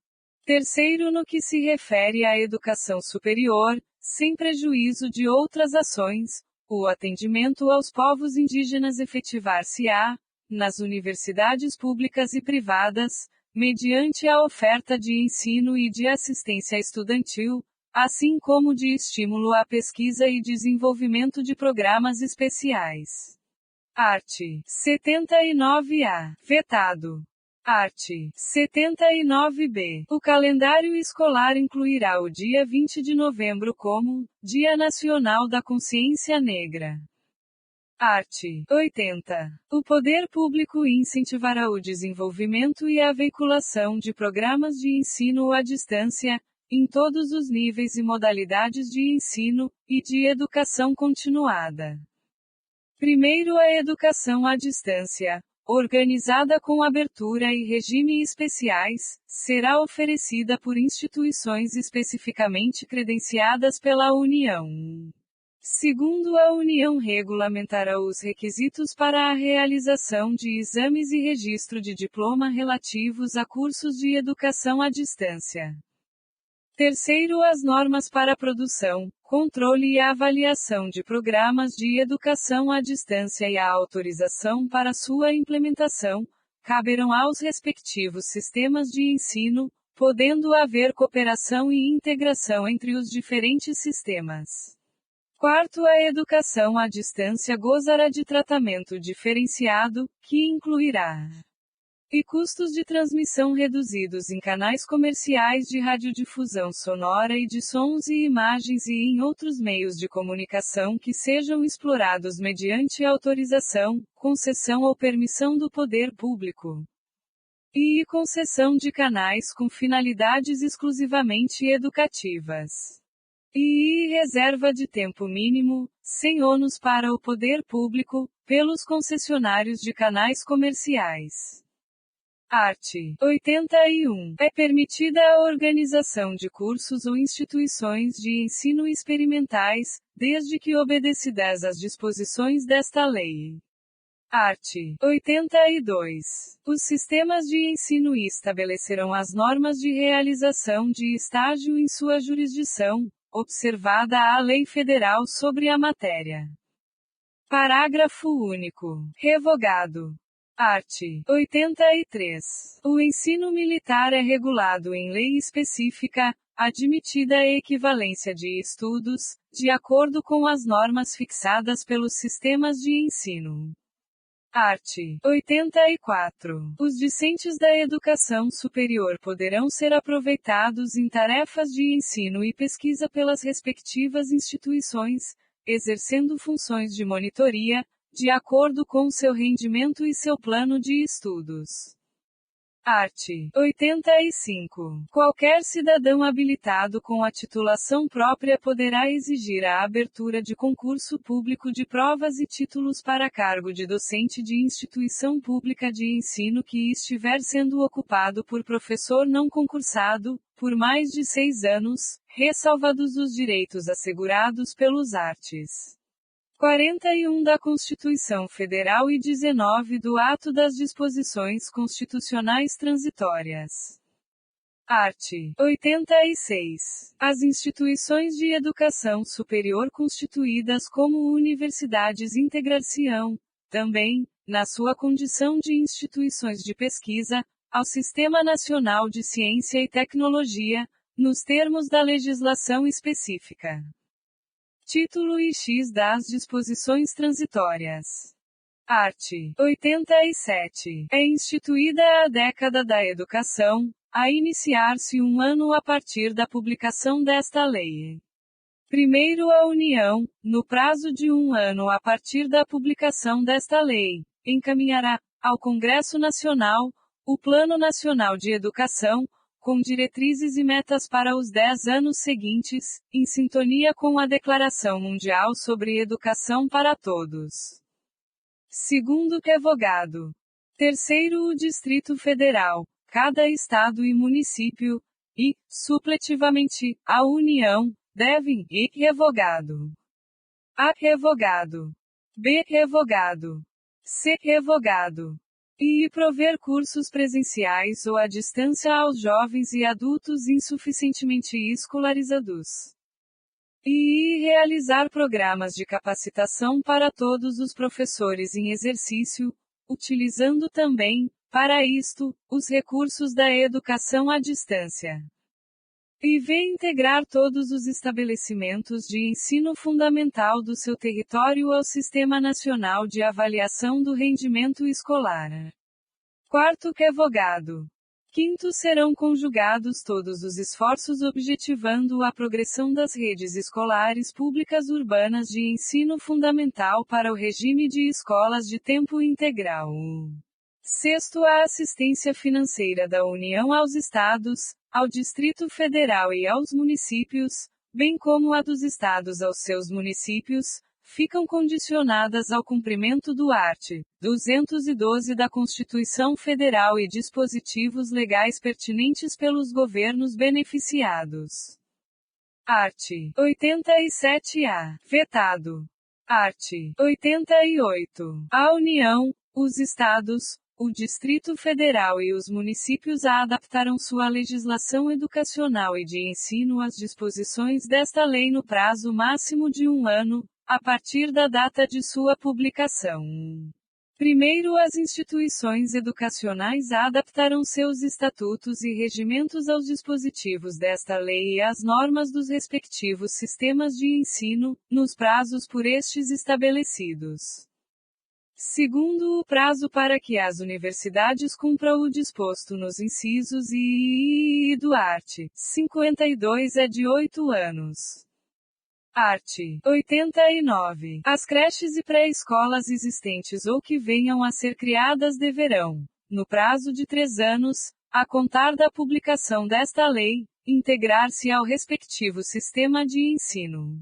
Terceiro, no que se refere à educação superior, sem prejuízo de outras ações, o atendimento aos povos indígenas efetivar-se-á, nas universidades públicas e privadas, mediante a oferta de ensino e de assistência estudantil, assim como de estímulo à pesquisa e desenvolvimento de programas especiais. Art. 79-A. Vetado. Art. 79-B. O calendário escolar incluirá o dia 20 de novembro como Dia Nacional da Consciência Negra. Art. 80. O poder público incentivará o desenvolvimento e a veiculação de programas de ensino à distância, em todos os níveis e modalidades de ensino, e de educação continuada. Primeiro, a educação à distância, organizada com abertura e regime especiais, será oferecida por instituições especificamente credenciadas pela União. Segundo, a União regulamentará os requisitos para a realização de exames e registro de diploma relativos a cursos de educação à distância. Terceiro, as normas para a produção, controle e avaliação de programas de educação à distância e a autorização para sua implementação, caberão aos respectivos sistemas de ensino, podendo haver cooperação e integração entre os diferentes sistemas. Quarto, a educação à distância gozará de tratamento diferenciado, que incluirá e custos de transmissão reduzidos em canais comerciais de radiodifusão sonora e de sons e imagens e em outros meios de comunicação que sejam explorados mediante autorização, concessão ou permissão do poder público. E concessão de canais com finalidades exclusivamente educativas. E reserva de tempo mínimo, sem ônus para o poder público, pelos concessionários de canais comerciais. Art. 81. É permitida a organização de cursos ou instituições de ensino experimentais, desde que obedecidas às disposições desta lei. Art. 82. Os sistemas de ensino estabelecerão as normas de realização de estágio em sua jurisdição, observada a lei federal sobre a matéria. Parágrafo único. Revogado. Art. 83. O ensino militar é regulado em lei específica, admitida a equivalência de estudos, de acordo com as normas fixadas pelos sistemas de ensino. Art. 84. Os discentes da educação superior poderão ser aproveitados em tarefas de ensino e pesquisa pelas respectivas instituições, exercendo funções de monitoria, de acordo com seu rendimento e seu plano de estudos. Art. 85. Qualquer cidadão habilitado com a titulação própria poderá exigir a abertura de concurso público de provas e títulos para cargo de docente de instituição pública de ensino que estiver sendo ocupado por professor não concursado, por mais de 6 anos, ressalvados os direitos assegurados pelos arts. 41 da Constituição Federal e 19 do Ato das Disposições Constitucionais Transitórias. Art. 86. As instituições de educação superior constituídas como universidades integrar-se-ão, também, na sua condição de instituições de pesquisa, ao Sistema Nacional de Ciência e Tecnologia, nos termos da legislação específica. Título X das Disposições Transitórias. Art. 87. É instituída a década da educação, a iniciar-se um ano a partir da publicação desta lei. Primeiro, a União, no prazo de um ano a partir da publicação desta lei, encaminhará, ao Congresso Nacional, o Plano Nacional de Educação, com diretrizes e metas para os 10 anos seguintes, em sintonia com a Declaração Mundial sobre Educação para Todos. Segundo, revogado. Terceiro, o Distrito Federal, cada estado e município, e, supletivamente, a União, devem, e, revogado. A, revogado. B, revogado. C, revogado. E prover cursos presenciais ou à distância aos jovens e adultos insuficientemente escolarizados. E realizar programas de capacitação para todos os professores em exercício, utilizando também, para isto, os recursos da educação à distância. E integrar todos os estabelecimentos de ensino fundamental do seu território ao Sistema Nacional de Avaliação do Rendimento Escolar. Quarto, revogado. Quinto, serão conjugados todos os esforços objetivando a progressão das redes escolares públicas urbanas de ensino fundamental para o regime de escolas de tempo integral. Sexto, a assistência financeira da União aos estados, ao Distrito Federal e aos municípios, bem como a dos estados aos seus municípios, ficam condicionadas ao cumprimento do art. 212 da Constituição Federal e dispositivos legais pertinentes pelos governos beneficiados. Art. 87-A. Vetado. Art. 88. A União, os estados, O Distrito Federal e os municípios adaptarão sua legislação educacional e de ensino às disposições desta lei no prazo máximo de 1 ano, a partir da data de sua publicação. Primeiro, as instituições educacionais adaptarão seus estatutos e regimentos aos dispositivos desta lei e às normas dos respectivos sistemas de ensino, nos prazos por estes estabelecidos. Segundo, o prazo para que as universidades cumpram o disposto nos incisos I e do art. 52 é de 8 anos. Art. 89. As creches e pré-escolas existentes ou que venham a ser criadas deverão, no prazo de 3 anos, a contar da publicação desta lei, integrar-se ao respectivo sistema de ensino.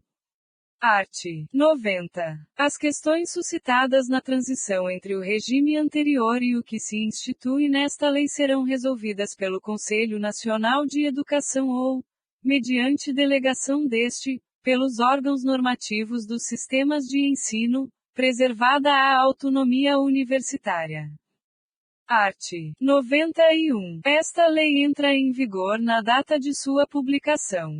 Art. 90. As questões suscitadas na transição entre o regime anterior e o que se institui nesta lei serão resolvidas pelo Conselho Nacional de Educação ou, mediante delegação deste, pelos órgãos normativos dos sistemas de ensino, preservada a autonomia universitária. Art. 91. Esta lei entra em vigor na data de sua publicação.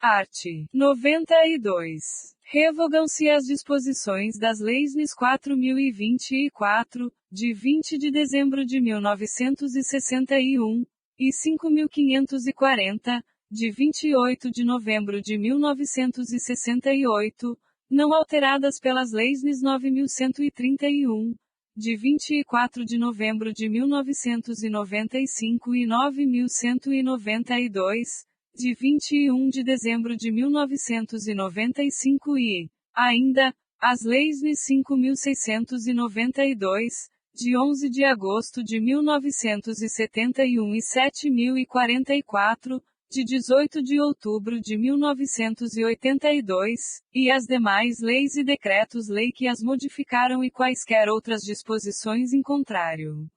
Art. 92. Revogam-se as disposições das leis NIS 4024, de 20 de dezembro de 1961, e 5540, de 28 de novembro de 1968, não alteradas pelas leis NIS 9131, de 24 de novembro de 1995 e 9192, de 21 de dezembro de 1995 e, ainda, as leis NIS 5.692, de 11 de agosto de 1971 e 7.044, de 18 de outubro de 1982, e as demais leis e decretos-lei que as modificaram e quaisquer outras disposições em contrário.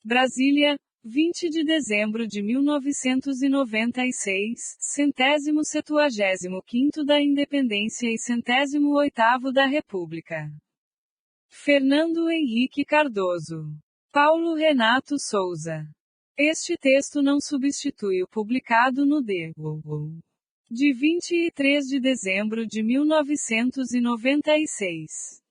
Brasília, 20 de dezembro de 1996, 175º da Independência e 108º da República. Fernando Henrique Cardoso. Paulo Renato Souza. Este texto não substitui o publicado no de 23 de dezembro de 1996.